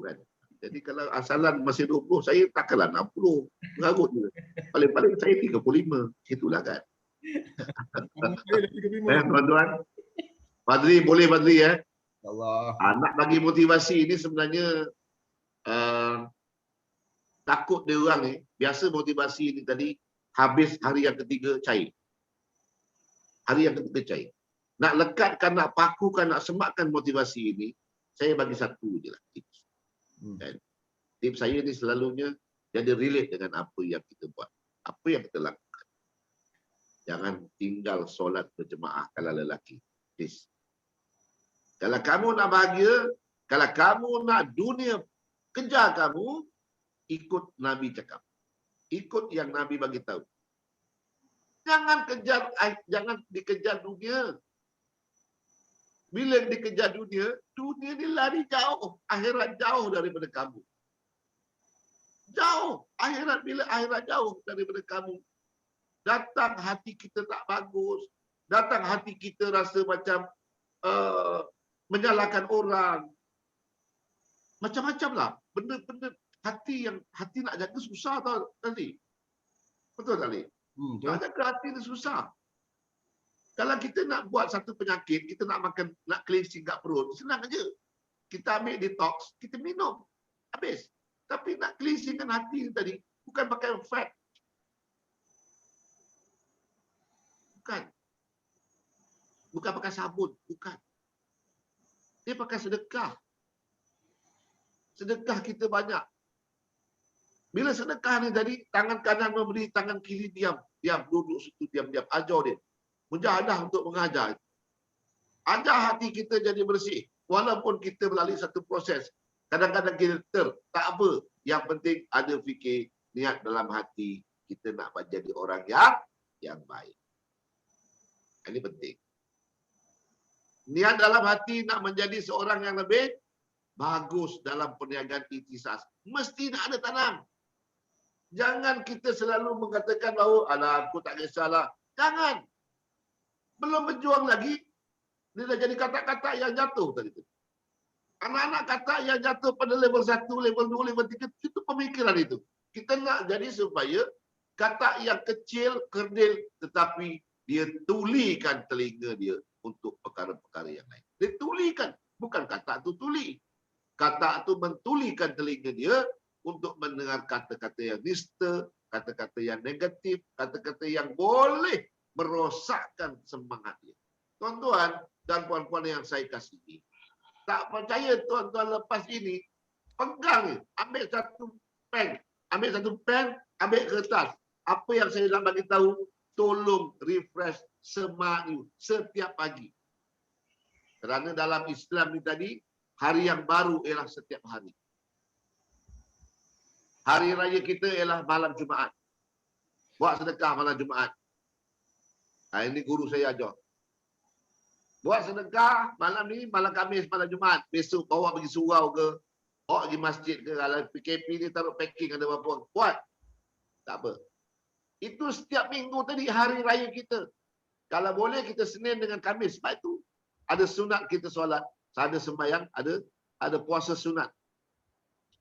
kan. Jadi kalau Salan masih 20, saya takkanlah 60. Mengarut je. Paling-paling saya 35. Itulah kan. Tuan-tuan. Fadli, boleh Fadli ya. Allah. Nak bagi motivasi ini sebenarnya takut dia orang ni, biasa motivasi ni tadi habis hari yang ketiga cair. Hari yang ketiga cair. Nak lekatkan, nak pakukan, nak sematkan motivasi ini, saya bagi satu je lah tips. Tips saya ni selalunya jadi relate dengan apa yang kita buat. Apa yang kita lakukan. Jangan tinggal solat berjemaah kalau lelaki. Please. Kalau kamu nak bahagia, kalau kamu nak dunia kejar kamu, ikut Nabi cakap. Ikut yang Nabi bagi tahu. Jangan dikejar dunia. Bila dikejar dunia ni lari jauh. Akhirat jauh daripada kamu. Jauh. Bila akhirat jauh daripada kamu. Datang hati kita tak bagus. Datang hati kita rasa macam menyalahkan orang. Macam-macam lah. Benda-benda hati nak jaga susah tau tadi. Betul tak ni? Nak jaga hati ni susah. Kalau kita nak buat satu penyakit, kita nak makan, nak cleansing kat perut, senang aja. Kita ambil detox, kita minum. Habis. Tapi nak cleansingkan hati tadi, bukan pakai fat. Bukan. Bukan pakai sabun. Bukan. Dia pakai sedekah. Sedekah kita banyak. Bila sedekah ni tadi, tangan kanan memberi, tangan kiri diam. Diam, duduk situ, diam-diam. Ajar dia. Mujahadah untuk mengajar. Ajar hati kita jadi bersih. Walaupun kita melalui satu proses. Kadang-kadang kita tak apa. Yang penting ada fikir, niat dalam hati. Kita nak menjadi orang yang baik. Ini penting. Niat dalam hati nak menjadi seorang yang lebih bagus dalam perniagaan ikhtisas. Mesti nak ada tanam. Jangan kita selalu mengatakan bahawa alah aku tak kisahlah. Jangan. Belum berjuang lagi, dia dah jadi kata-kata yang jatuh tadi tu. Anak-anak kata yang jatuh pada level 1, level 2, level 3, itu pemikiran itu. Kita nak jadi supaya kata yang kecil, kerdil, tetapi dia tulikan telinga dia untuk perkara-perkara yang lain. Dia tulikan, bukan kata tu tuli. Kata tu mentulikan telinga dia untuk mendengar kata-kata yang nista, kata-kata yang negatif, kata-kata yang boleh merosakkan semangat dia. Tuan-tuan dan puan-puan yang saya kasihi, tak percaya tuan-tuan lepas ini, pegang ni, ambil satu pen, ambil kertas. Apa yang saya nak bagi tahu, tolong refresh semangat you setiap pagi. Kerana dalam Islam ni tadi, hari yang baru ialah setiap hari. Hari raya kita ialah malam Jumaat. Buat sedekah malam Jumaat. Ini guru saya ajar. Buat sedekah malam ni, malam Khamis, malam Jumaat. Besok bawa pergi surau ke, bawa pergi masjid ke. Kalau PKP ni taruh packing ada apa-apa. Buat. Tak apa. Itu setiap minggu tadi hari raya kita. Kalau boleh kita Senin dengan Khamis. Sebab itu ada sunat kita solat. Ada sembahyang, ada puasa sunat.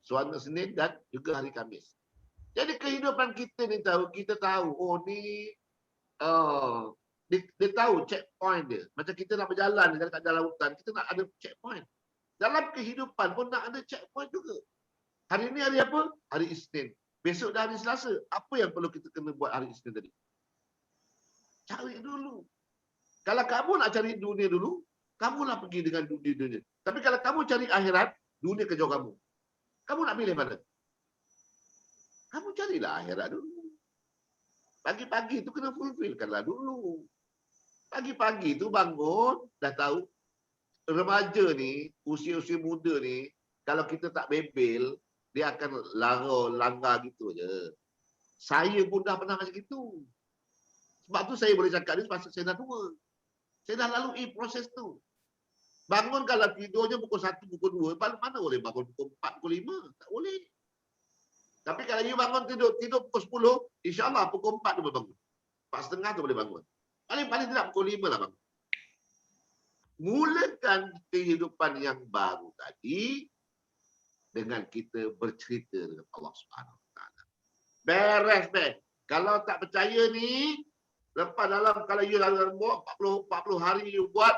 Solat Senin dan juga hari Khamis. Jadi kehidupan kita ni kita tahu, oh ni dia tahu checkpoint dia. Macam kita nak berjalan dekat jalan hutan, kita nak ada checkpoint. Dalam kehidupan pun nak ada checkpoint juga. Hari ni hari apa? Hari Isnin. Besok dah hari Selasa. Apa yang perlu kita kena buat hari Isnin tadi? Cari dulu. Kalau kamu nak cari dunia dulu, kamulah pergi dengan dunia. Tapi kalau kamu cari akhirat, dunia kejar kamu. Kamu nak pilih mana? Kamu carilah akhirat dulu. Pagi-pagi tu kena fulfillkanlah dulu. Pagi-pagi tu bangun, dah tahu remaja ni, usia-usia muda ni, kalau kita tak bebel, dia akan langgar gitu je. Saya pun dah pernah macam gitu. Sebab tu saya boleh cakap ni sebab saya dah tua. Saya dah lalui proses tu. Bangun kalau tidurnya pukul 1, pukul 2, mana boleh bangun pukul 4, pukul 5? Tak boleh. Tapi kalau you bangun tidur pukul 10, insyaAllah pukul 4 tu boleh bangun. 4:30 tu boleh bangun. Paling-paling tidak pukul 5 lah bangun. Mulakan kehidupan yang baru tadi dengan kita bercerita dengan Allah Subhanahu Wa Taala. Beres. Kalau tak percaya ni, lepas dalam kalau you dalam 40 hari you buat,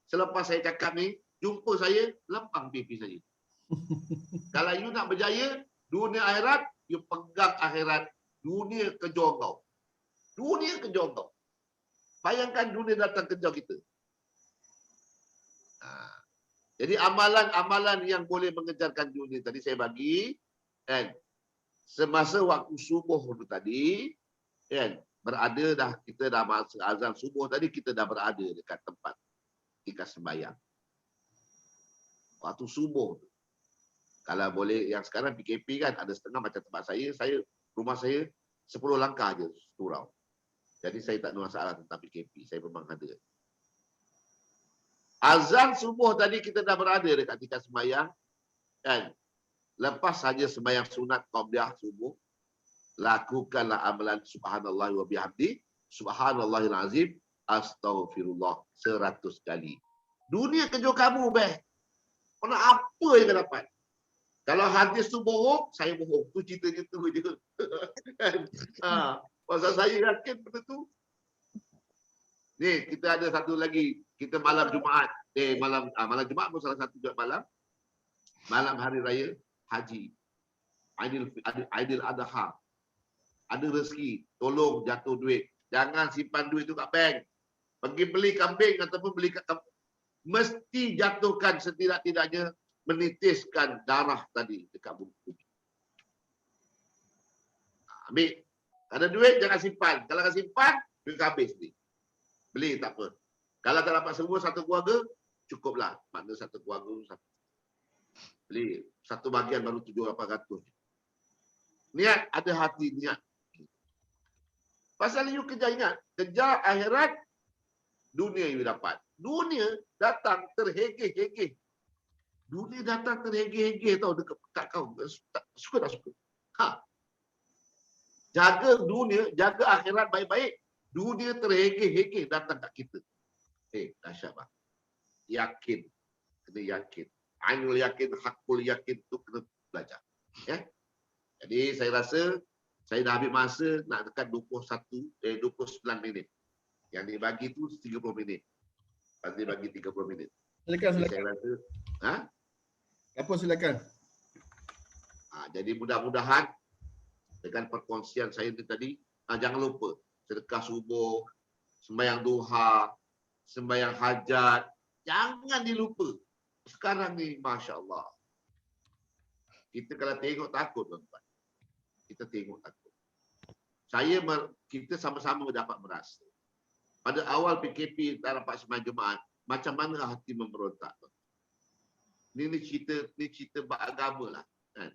selepas saya cakap ni, jumpa saya, lempang pipi saya. Kalau you nak berjaya, dunia akhirat, you pegang akhirat. Dunia kejar kau. Dunia kejar kau. Bayangkan dunia datang kejar kita. Jadi amalan-amalan yang boleh mengejarkan dunia tadi saya bagi. Kan? Semasa waktu subuh tu tadi, kan? Kita dah masuk azan subuh tadi, kita dah berada dekat tempat ketika sembahyang. Waktu subuh tu. Kalau boleh, yang sekarang PKP kan, ada setengah macam tempat rumah saya 10 langkah je surau. Jadi saya tak ada masalah tentang PKP. Saya memang ada. Azan subuh tadi kita dah berada dekat ketika sembahyang. Kan? Lepas saja sembahyang sunat qabliyah subuh, lakukanlah amalan subhanallah wa bihamdi, subhanallahil azim, astaghfirullah 100 kali. Dunia kejar kamu, beh. Kau nak apa yang kau dapat? Kalau hadis tu bohong, saya bohong. Tu ceritanya tu je. Pasal saya yakin benda tu. Ni, kita ada satu lagi. Kita malam Jumaat. Malam Jumaat pun salah satu malam. Malam Hari Raya Haji. Aidil Adha. Ada rezeki. Tolong jatuh duit. Jangan simpan duit tu kat bank. Pergi beli kambing ataupun beli kat kambing. Mesti jatuhkan setidak-tidaknya menitiskan darah tadi dekat bumi. Ambil. Ada duit, jangan simpan. Kalau nak simpan, duit habis ni. Beli, tak apa. Kalau tak dapat semua satu keluarga, cukuplah. Makna satu keluarga, beli. Satu bahagian baru 700-800. Niat, ada hati niat. Pasal you kejar akhirat, dunia you dapat. Dunia datang terhegeh-hegeh. Dunia datang terhegeh-hegeh tau dekat kau. Suka tak suka? Jaga dunia, jaga akhirat baik-baik. Dunia terhegeh-hegeh datang kat kita. Dahsyat bang. Yakin. Kena yakin. Ainul yakin, hakul yakin tu kena belajar. Ya? Jadi saya rasa saya dah ambil masa nak dekat 29 minit. Yang dibagi tu 30 minit. Lepas dibagi 30 minit. Silakan. Saya rasa, Apa silakan. Jadi mudah-mudahan dengan perkongsian saya tadi, jangan lupa sedekah subuh, sembahyang duha, sembahyang hajat, jangan dilupa. Sekarang ni, Masya Allah. Kita kalau tengok takut, tuan-tuan. Kita tengok takut. Kita sama-sama dapat merasa. Pada awal PKP tak dapat sembahyang Jumaat, macam mana hati memberontak. Ni cerita beragama lah. Kan?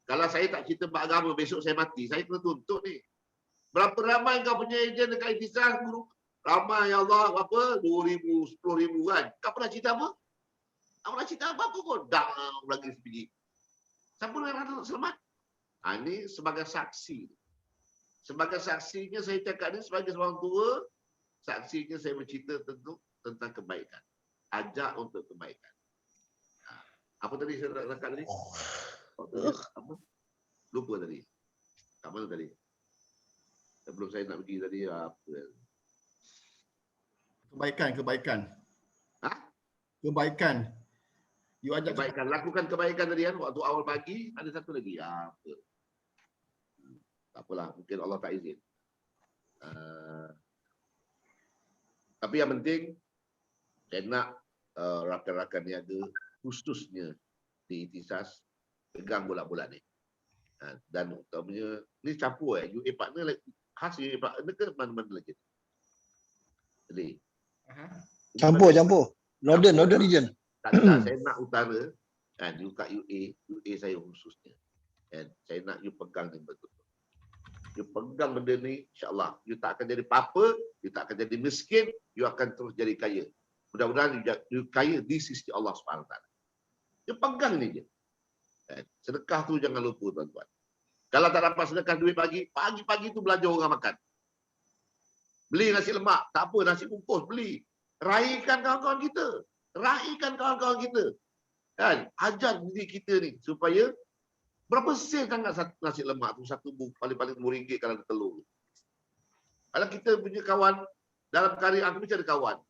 Kalau saya tak cerita beragama, besok saya mati, saya kena tuntut ni. Berapa ramai kau punya ejen dekat Ikhtisas, guru? Ramai, ya Allah, berapa? 2,000, 10,000 kan? Kau pernah cerita apa? Kau pernah cerita apa-apa pun? Down lagi sebiji. Siapa yang nak selamat? Ini sebagai saksi. Sebagai saksinya saya cakap ni sebagai seorang tua, saksinya saya bercerita tentang kebaikan. Ajak untuk kebaikan. Apa tadi saya nak cakap tadi? Apa? Lupa tadi. Kat mana tadi? Sebelum saya nak pergi tadi, apa? Kebaikan. Ha? Kebaikan. You ajak Kebaikan. Lakukan kebaikan tadi kan. Waktu awal pagi, ada satu lagi. Apa? Tak apalah. Mungkin Allah tak izin. Tapi yang penting, saya nak rakan-rakan niaga, khususnya di Ikhtisas, pegang bulat-bulat ni. Dan utamanya, ni campur UA partner, khas UA partner ke mana-mana lagi? Jadi, Campur. Northern region. Tak, saya nak utara, kan, you kat UA saya khususnya. Kan, saya nak you pegang ni betul-betul. You pegang benda ni, insyaAllah, you tak akan jadi apa-apa, you tak akan jadi miskin, you akan terus jadi kaya. Mudah-mudahan you kaya di sisi Allah SWT. You pegang ni je. Kan, sedekah tu jangan lupa, tuan-tuan. Kalau tak dapat sedekah duit pagi-pagi tu belajar orang makan. Beli nasi lemak, tak apa, nasi bungkus, beli. Raikan kawan-kawan kita. Kan? Ajar diri kita ni supaya berapa sen sangat nasi lemak tu, satu paling-paling RM10 kalau ada telur. Kalau kita punya kawan, dalam karya aku mesti ada kawan.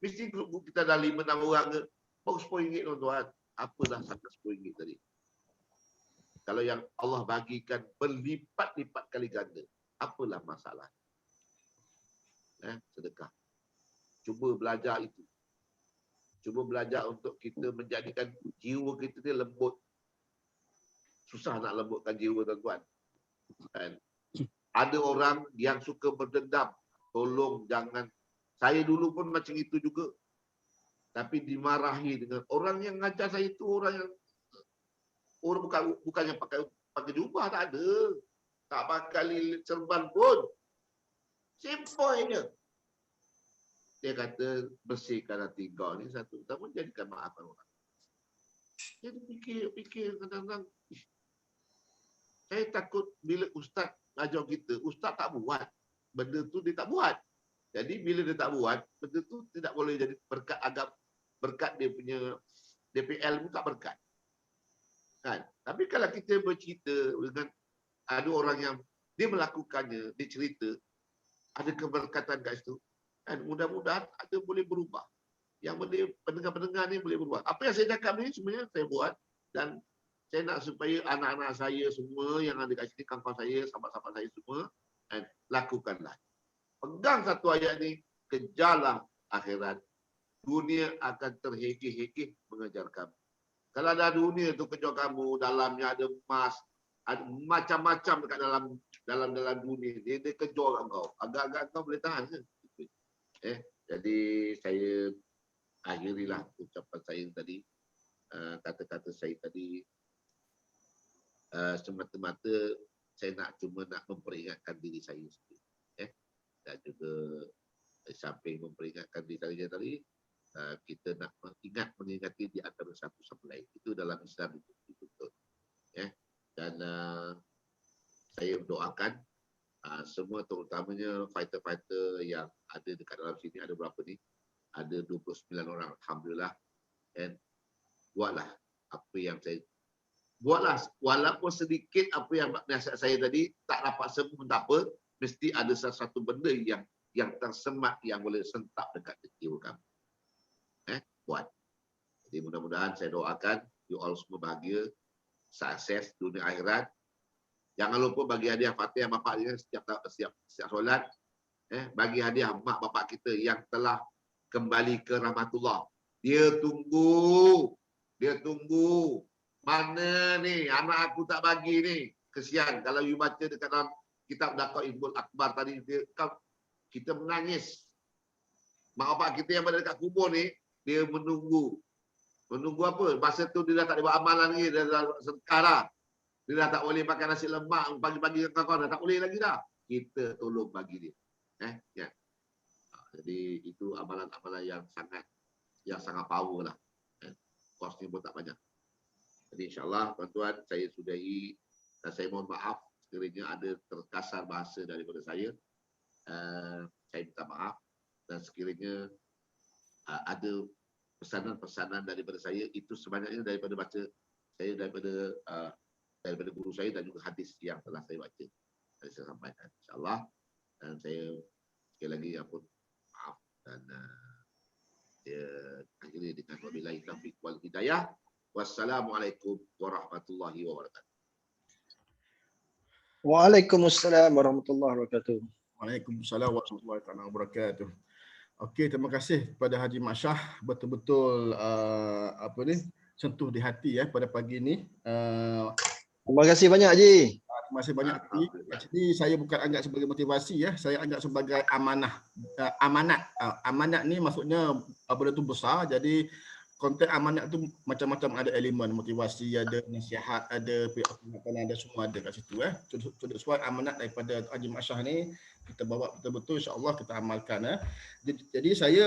Mesti grup kita dah 5-6 orang ke, baru RM10 tuan-tuan. Apalah sangat RM10 tadi. Kalau yang Allah bagikan berlipat-lipat kali ganda, apalah masalah? Sedekah. Cuba belajar itu. Cuba belajar untuk kita menjadikan jiwa kita ni lembut. Susah nak lembutkan jiwa, tuan-tuan. Ada orang yang suka berdendam. Tolong jangan. Saya dulu pun macam itu juga. Tapi dimarahi dengan orang yang ngajar saya itu, orang bukan yang pakai jubah, tak ada. Tak pakai serban pun. Simple je. Dia kata bersihkan hati kau ni satu. Tapi jadikan maafkan orang. Jadi fikir kadang-kadang. Saya takut bila ustaz ajar kita, ustaz tak buat. Benda tu dia tak buat. Jadi bila dia tak buat, benda tu tidak boleh jadi berkat agak. Berkat dia punya DPL pun tak berkat. Kan? Tapi kalau kita bercerita dengan ada orang yang dia melakukannya, dia cerita, ada keberkatan kat situ, kan? Mudah-mudahan ada boleh berubah. Yang boleh pendengar-pendengar ni boleh berubah. Apa yang saya cakap ni sebenarnya saya buat dan saya nak supaya anak-anak saya semua yang ada kat sini, kawan-kawan saya, sahabat-sahabat saya semua, kan? Lakukanlah. Pegang satu ayat ni, kejarlah akhirat. Dunia akan terhekeh-hekeh mengejar kamu. Kalau ada dunia tu kejar kamu, dalamnya ada emas, ada macam-macam dekat dalam dunia. Dia kejar kau. Agak-agak kau boleh tahan ke? Jadi saya akhirilah ucapan saya tadi. Kata-kata saya tadi semata-mata saya cuma nak memperingatkan diri saya sendiri. Dan juga samping memperingatkan diri saya tadi, kita nak mengingati di antara satu sama lain. Itu dalam Islam itu dituntut. Dan saya doakan semua, terutamanya fighter-fighter yang ada dekat dalam sini, ada berapa ni? Ada 29 orang, alhamdulillah. Dan buatlah apa yang saya buatlah, walaupun sedikit apa yang nasihat saya tadi tak dapat semua pun tak apa, mesti ada sesuatu benda yang tersemat yang boleh sentap dekat jiwa kamu. Buat. Jadi mudah-mudahan saya doakan you all semua bahagia, sukses dunia akhirat. Jangan lupa bagi hadiah Fatihah bapak dia setiap solat. Bagi hadiah mak bapak kita yang telah kembali ke rahmatullah. Dia tunggu. Mana ni anak aku tak bagi ni. Kesian kalau you baca dekat dalam kitab Daqa'iqul Akbar tadi, kita menangis. Mak bapak kita yang berada dekat kubur ni, Dia menunggu apa? Masa tu dia dah tak boleh buat amalan lagi, dia dah sekarang. Dia dah tak boleh makan nasi lemak pagi-pagi kawan-kawan, dah tak boleh lagi dah. Kita tolong bagi dia. Ya. Jadi itu amalan-amalan yang sangat power lah. Kosnya pun tak banyak. Jadi insyaAllah tuan-tuan, saya sudahi dan saya mohon maaf sekiranya ada terkasar bahasa daripada saya. Saya minta maaf dan sekiranya ada pesanan-pesanan daripada saya itu sebanyaknya daripada baca saya daripada guru saya dan juga hadis yang telah saya baca. Saya sampaikan insyaAllah, dan saya sekali lagi ampun maaf dan saya akhiri dengan wabillahi taufiq wal hidayah. Wassalamualaikum warahmatullahi wabarakatuh. Waalaikumsalam warahmatullahi wabarakatuh. Waalaikumsalam warahmatullahi wabarakatuh. Okey, terima kasih kepada Haji Mak Shah, betul-betul sentuh di hati pada pagi ini. Terima kasih banyak Haji. Terima kasih banyak. Jadi saya bukan anggap sebagai motivasi saya anggap sebagai amanah. Amanat ni maksudnya benda tu besar, jadi konteks amanat tu macam-macam, ada elemen motivasi, ada nasihat, ada pendidikan, ada semua ada kat situ Contoh soal amanat daripada Haji Mak Shah ni kita bawa betul-betul, insya-Allah kita amalkan Jadi saya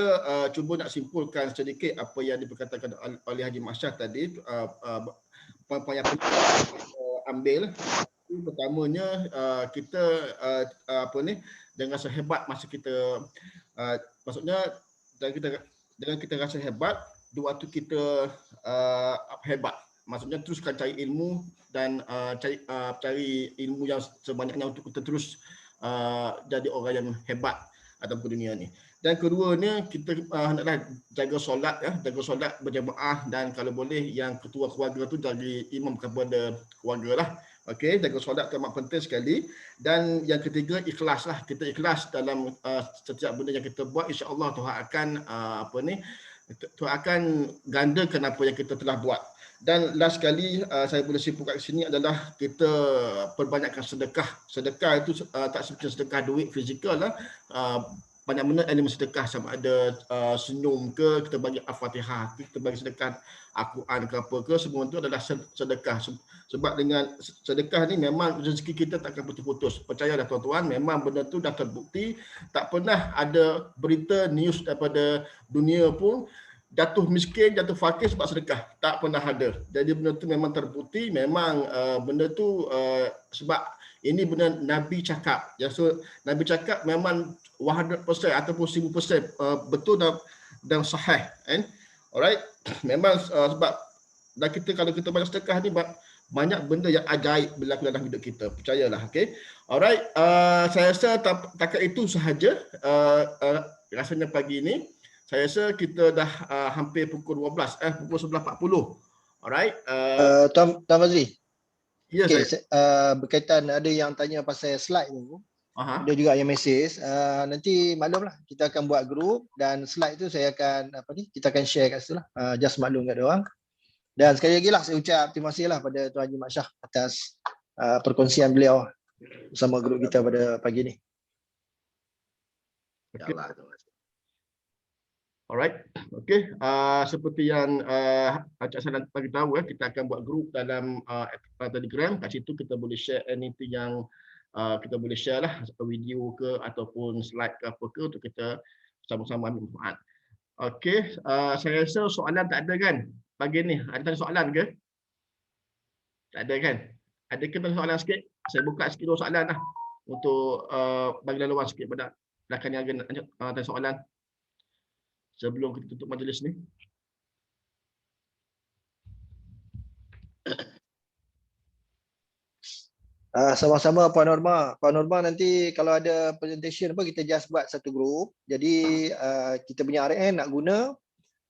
cuba nak simpulkan sedikit apa yang diperkatakan oleh Haji Mak Shah tadi. Poin yang ambil pertamanya, kita dengan rasa hebat masa kita maksudnya dengan kita rasa hebat di waktu kita hebat, maksudnya teruskan cari ilmu dan cari ilmu yang sebanyaknya untuk kita terus jadi orang yang hebat ataupun dunia ni. Dan keduanya, kita hendaklah jaga solat berjamaah, dan kalau boleh yang ketua keluarga tu jadi imam kepada keluarga lah. Okey, jaga solat tu amat penting sekali. Dan yang ketiga, ikhlas lah. Kita ikhlas dalam setiap benda yang kita buat, insya-Allah Tuhan akan Tuhan akan gandakan apa yang kita telah buat. Dan last sekali saya boleh simpulkan kat sini adalah kita perbanyakkan sedekah. Sedekah itu tak seperti sedekah duit fizikal lah. Banyak benda elemen sedekah, sama ada senyum ke, kita bagi Al-Fatihah, kita bagi sedekah Al-Quran ke apa ke, semua itu adalah sedekah. Sebab dengan sedekah ni memang rezeki kita tak akan putus-putus. Percayalah tuan-tuan, memang benda tu dah terbukti. Tak pernah ada berita news daripada dunia pun jatuh miskin, jatuh fakir sebab sedekah. Tak pernah ada. Jadi benda tu memang terbukti, memang benda tu sebab ini benda Nabi cakap. So Nabi cakap memang 100% ataupun 1000% betul dan sahih. Alright. Memang sebab dan kalau kita banyak sedekah ni, banyak benda yang ajaib berlaku dalam hidup kita. Percayalah. Okay. Alright. Saya rasa takat itu sahaja rasanya pagi ini. Saya rasa kita dah hampir pukul 12, pukul 11.40. Alright. Tuan Fazli. Ya, okay, berkaitan ada yang tanya pasal slide tu. Ada juga yang mesej. Nanti maklumlah kita akan buat grup, dan slide tu saya akan kita akan share kat situ lah. Just maklum kat dia orang. Dan sekali lagi lah saya ucap terima kasih lah pada Tuan Haji Mak Shah atas perkongsian beliau bersama grup kita pada pagi ni. Alright, okay. Seperti yang Encik Salan bagi tahu, kita akan buat grup dalam Telegram. Kat situ kita boleh share anything yang kita boleh share lah, video ke ataupun slide ke apa ke, untuk kita sama-sama ambil manfaat. Okay, saya rasa soalan tak ada kan pagi ni? Ada soalan ke? Tak ada kan? Ada ke soalan sikit? Saya buka sikit dua soalan lah untuk bagi laluan sikit pada rakan yang ada soalan sebelum kita tutup majlis ni. Sama-sama Puan Norma. Puan Norma, nanti kalau ada presentation apa, kita just buat satu grup. Jadi kita punya RN nak guna,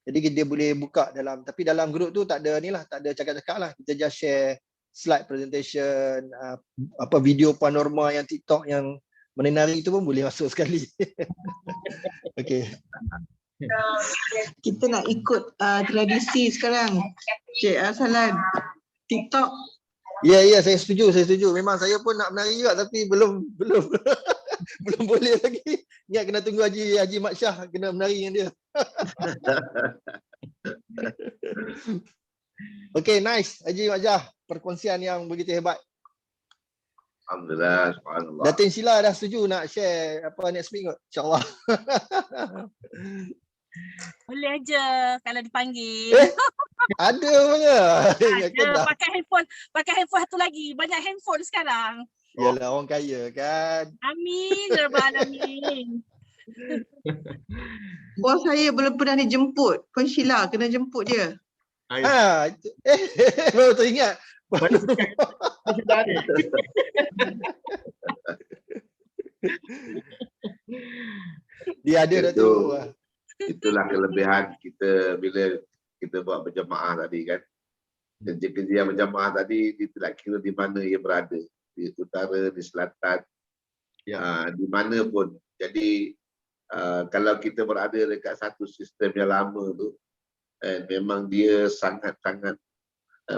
jadi dia boleh buka dalam, tapi dalam grup tu tak ada ni lah, tak ada cakap-cakap lah. Kita just share slide presentation, video Puan Norma yang TikTok yang menari itu pun boleh masuk sekali. Okey. Kita nak ikut tradisi sekarang, Cik Salan. TikTok. Ya, saya setuju. Memang saya pun nak menari juga, tapi belum belum boleh lagi. Ingat kena tunggu Haji Mat Syah kena menari dengan dia. Okay, nice Haji Mat Syah, perkongsian yang begitu hebat. Alhamdulillah, subhanallah. Datin Sheila dah setuju nak share apa next week kot, insyaAllah. Boleh aja kalau dipanggil. Ada punya. Ada, pakai handphone satu lagi. Banyak handphone sekarang. Yalah, orang kaya kan. Amin, Rabbal Alamin. Bos saya belum pernah dijemput. Puan Sheila kena jemput dia. Baru teringat. Dia ada dah tu. Itulah kelebihan kita bila kita buat berjemaah tadi kan. Kerja-kerja yang berjemaah tadi dia tidak kira di mana ia berada, di utara, di selatan, di mana pun. Jadi kalau kita berada dekat satu sistem yang lama tu, memang dia sangat-sangat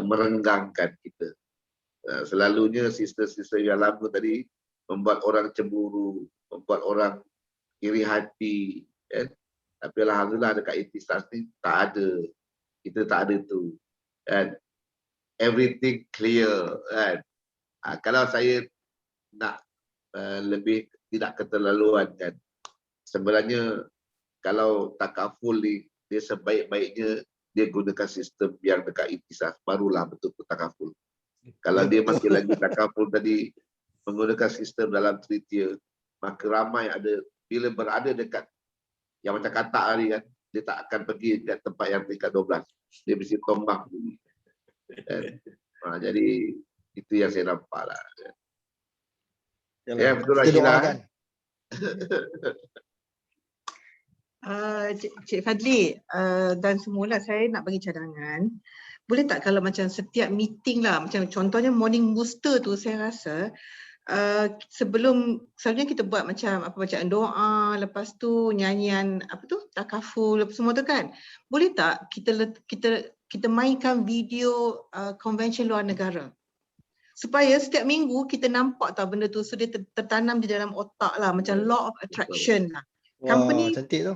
merenggangkan kita. Selalunya sistem-sistem yang lama tadi membuat orang cemburu, membuat orang iri hati, kan? Tapi alhamdulillah dekat Ihtisas ni tak ada. Kita tak ada tu. Kan? Everything clear, kan? Kalau saya nak lebih tidak keterlaluan kan. Sebenarnya kalau takaful ni dia sebaik-baiknya dia gunakan sistem yang dekat Ihtisas, barulah betul-betul takaful. Kalau dia masih lagi takaful tadi menggunakan sistem dalam 3 tier, maka ramai ada bila berada dekat yang macam katak tadi kan, dia tak akan pergi ke tempat yang tingkat 12. Dia mesti tombak dulu. Jadi itu yang saya nampak lah. Ya, betul lah Sheila. Cik Fadli dan semula saya nak bagi cadangan. Boleh tak kalau macam setiap meeting lah, macam contohnya morning booster tu saya rasa sebelum selalunya kita buat macam apa bacaan doa, lepas tu nyanyian apa tu takaful apa semua tu kan. Boleh tak kita mainkan video convention luar negara? Supaya setiap minggu kita nampak tau benda tu, so dia tertanam di dalam otak lah, macam law of attraction lah. Company cantik tu.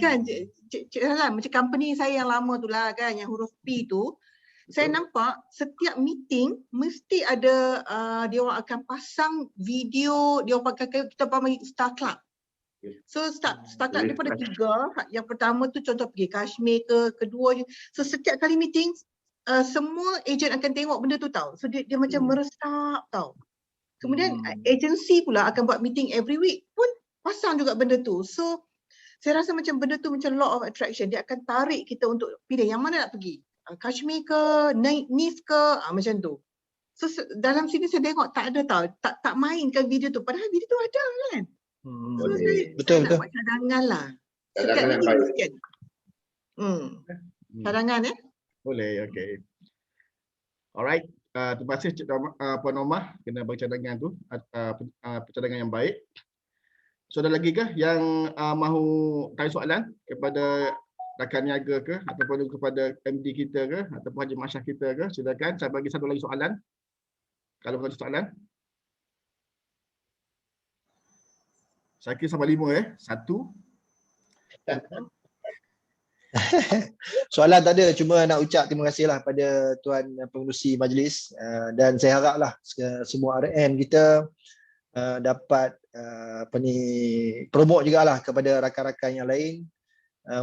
Kan Cik Salam, macam company saya yang lama tu lah kan, yang huruf P tu. Saya nampak setiap meeting mesti ada dia orang akan pasang video, dia orang pakai kita panggil Star Club. So Star Club daripada 3, yang pertama tu contoh pergi Kashmir ke, kedua, so setiap kali meeting semua ejen akan tengok benda tu tau. So dia macam meresap tau. Kemudian agensi pula akan buat meeting every week pun pasang juga benda tu. So saya rasa macam benda tu macam law of attraction, dia akan tarik kita untuk pilih yang mana nak pergi. Kashmir ke, Nice ke, macam tu. So dalam sini saya tengok tak ada tau, tak mainkan video tu, padahal video tu ada kan. So saya nak buat cadangan lah. Setiap minggu sikit. Cadangan Boleh, okay. Alright, terima kasih Puan Omar kena bagi cadangan tu, cadangan yang baik. So ada lagi ke yang mahu tanya soalan kepada rakan niaga ke ataupun kepada MD kita ke ataupun Haji Mat Syah kita ke? Silakan, saya bagi satu lagi soalan. Kalau ada soalan. Saya kira sampai 5 1. Soalan tak ada, cuma nak ucap terima kasihlah pada Tuan Pengerusi Majlis, dan saya haraplah semua RN kita dapat promote jugalah kepada rakan-rakan yang lain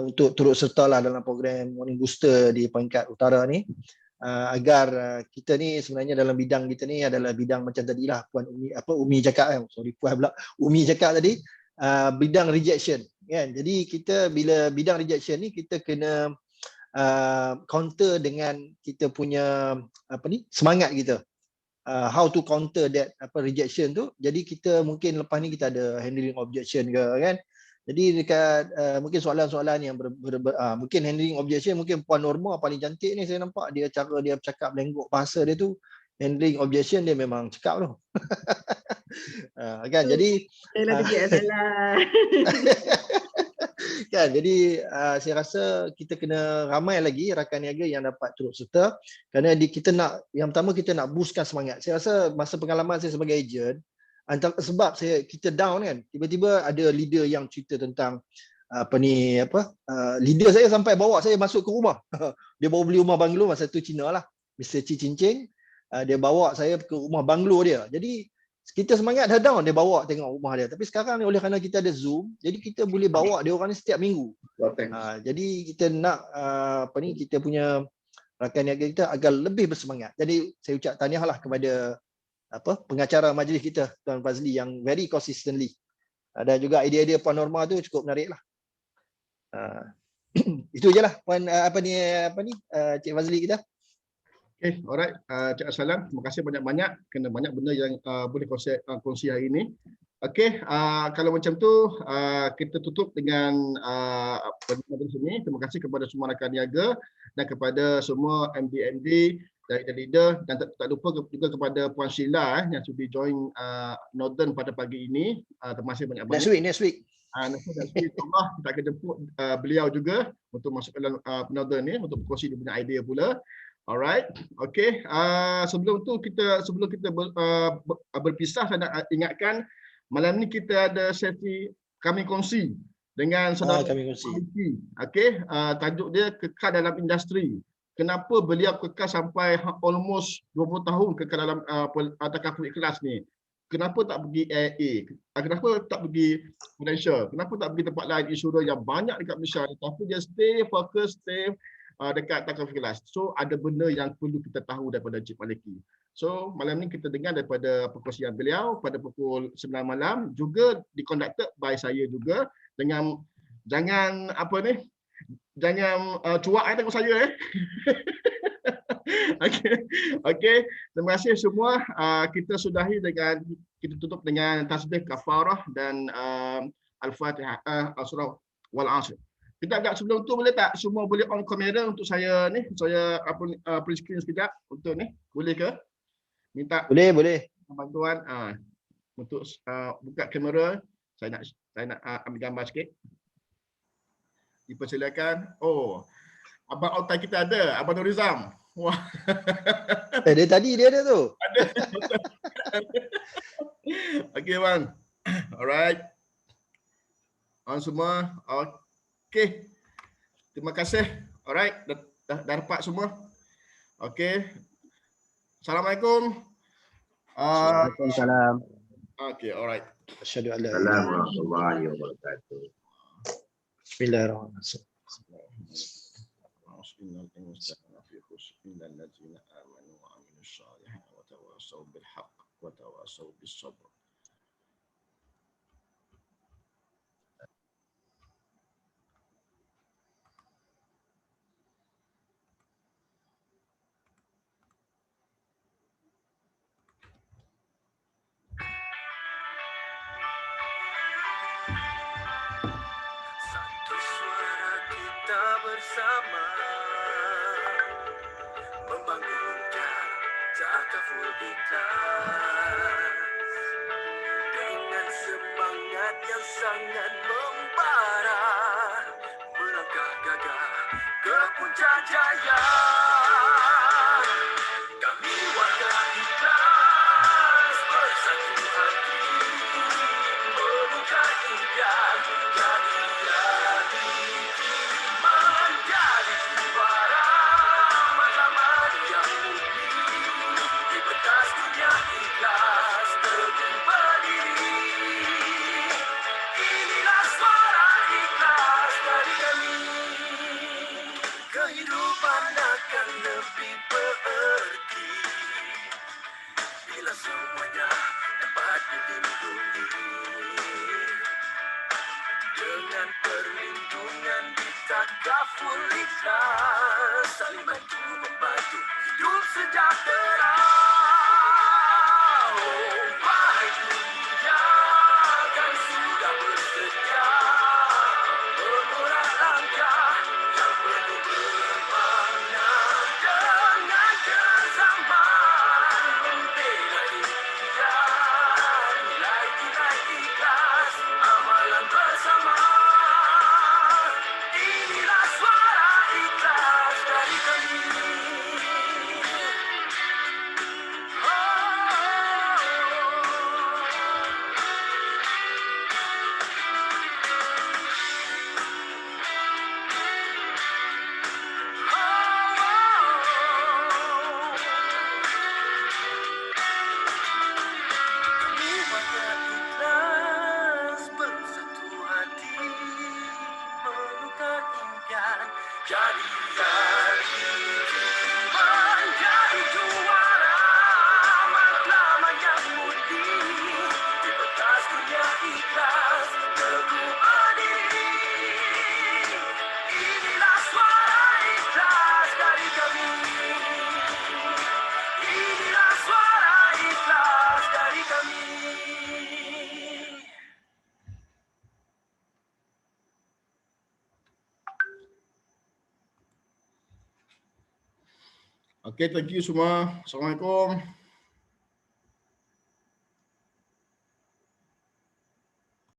untuk turut sertalah dalam program Morning Booster di peringkat utara ni, agar kita ni sebenarnya dalam bidang kita ni adalah bidang macam tadilah Puan Umi cakap Puan pula Umi cakap tadi, bidang rejection kan. Jadi kita bila bidang rejection ni kita kena counter dengan kita punya semangat kita, how to counter that rejection tu. Jadi kita mungkin lepas ni kita ada handling objection ke kan. Jadi dekat mungkin soalan-soalan yang mungkin handling objection, mungkin Puan Norma paling cantik ni saya nampak, dia cara dia bercakap, lenggok bahasa dia tu, handling objection dia memang cakap tu. Kan, jadi kan, jadi saya rasa kita kena ramai lagi rakan niaga yang dapat turut serta, kerana kita nak, yang pertama kita nak boostkan semangat. Saya rasa masa pengalaman saya sebagai ejen, antara sebab kita down kan, tiba-tiba ada leader yang cerita tentang leader saya sampai bawa saya masuk ke rumah. Dia baru beli rumah banglo, masa tu Cina lah, Mr. Chi Cincin. Dia bawa saya ke rumah banglo dia. Jadi kita semangat dah down, dia bawa tengok rumah dia. Tapi sekarang ni oleh kerana kita ada Zoom, jadi kita boleh bawa dia orang ni setiap minggu. Jadi kita nak kita punya rakan niaga kita agar lebih bersemangat. Jadi saya ucap tahniahlah kepada pengacara majlis kita Tuan Fazli yang very consistently. Dan juga idea-idea Puan Norma tu cukup menarik lah. Itu je lah Puan Cik Fazli kita. Okay, alright. Cik Assalam, terima kasih banyak-banyak kerana banyak benda yang boleh kongsi hari ini. Okay, kalau macam tu kita tutup dengan pertemuan sini. Terima kasih kepada semua rakan niaga dan kepada semua MD dari leader, dan tak lupa juga kepada Puan Sheila yang sudi join Northern pada pagi ini. Terima kasih banyak-banyak. Next week. Next week Allah kita akan jemput beliau juga untuk masuk ke dalam Northern ni untuk berkongsi dia punya idea pula. Alright, okay. Sebelum kita berpisah, saya nak ingatkan malam ni kita ada sesi kami kongsi dengan saudara kami kongsi. Okay, tajuk dia kekal dalam industri. Kenapa beliau kekal sampai almost 20 tahun kekal dalam takaful ikhlas ni? Kenapa tak pergi AIA? Kenapa tak pergi Prudential? Kenapa tak pergi tempat lain insurans yang banyak dekat Malaysia? Tapi dia stay fokus, stay dekat takaful ikhlas. So ada benda yang perlu kita tahu daripada Encik Maliki. So malam ni kita dengar daripada perkongsian beliau pada pukul 9 malam, juga diconducted by saya juga, dengan jangan cuak tengok saya Okay. Terima kasih semua. Kita sudahi dengan, kita tutup dengan tasbih kafarah dan Al-Fatihah, Surah Wal Asr. Kita agak sebelum tu boleh tak semua boleh on kamera untuk saya ni, saya print screen sekejap untuk ni, boleh ke? Minta Boleh. bantuan untuk buka kamera. Saya nak ambil gambar sikit. Dipersilakan. Oh, abang outai kita ada, Abang Nurizam. Wah. Dia tadi dia ada tu. Ada. Okey bang. Alright. On semua. Okey. Terima kasih. Alright, dah dapat semua. Okey. Assalamualaikum. Waalaikumsalam. Okey, alright. Asyhadu an la ilaha Assalamualaikum warahmatullahi wabarakatuh. Bismillahirrahmanirrahim. Satu suara kita bersama membangunkan takaful ikhlas dengan semangat yang sangat membara, melangkah gagah ke puncak jaya. Kami warga ikhlas bersatu hati membuka impian jadi menjadi juara matlamat yang murni di bekas dunia ikhlas teguh berdiri. Inilah suara ikhlas dari kami. Kehidupan akan lebih berarti bila semuanya dapat dilindungi dengan perlindungan di takaful ikhlas, saling bantu membantu hidup sejahtera. Oh, wahai dunia, kan sudah bersedia menguras langkah yang penuh bermakna dengan kesamaan membela impian, nilai-nilai ikhlas, amalan bersama. Inilah suara ikhlas dari kami. jadikan menjadi juara matlamat yang murni di pentas dunia ikhlas teguh berdiri. Inilah suara ikhlas dari kami. Inilah suara ikhlas dari kami. Okay, thank you semua. Assalamualaikum.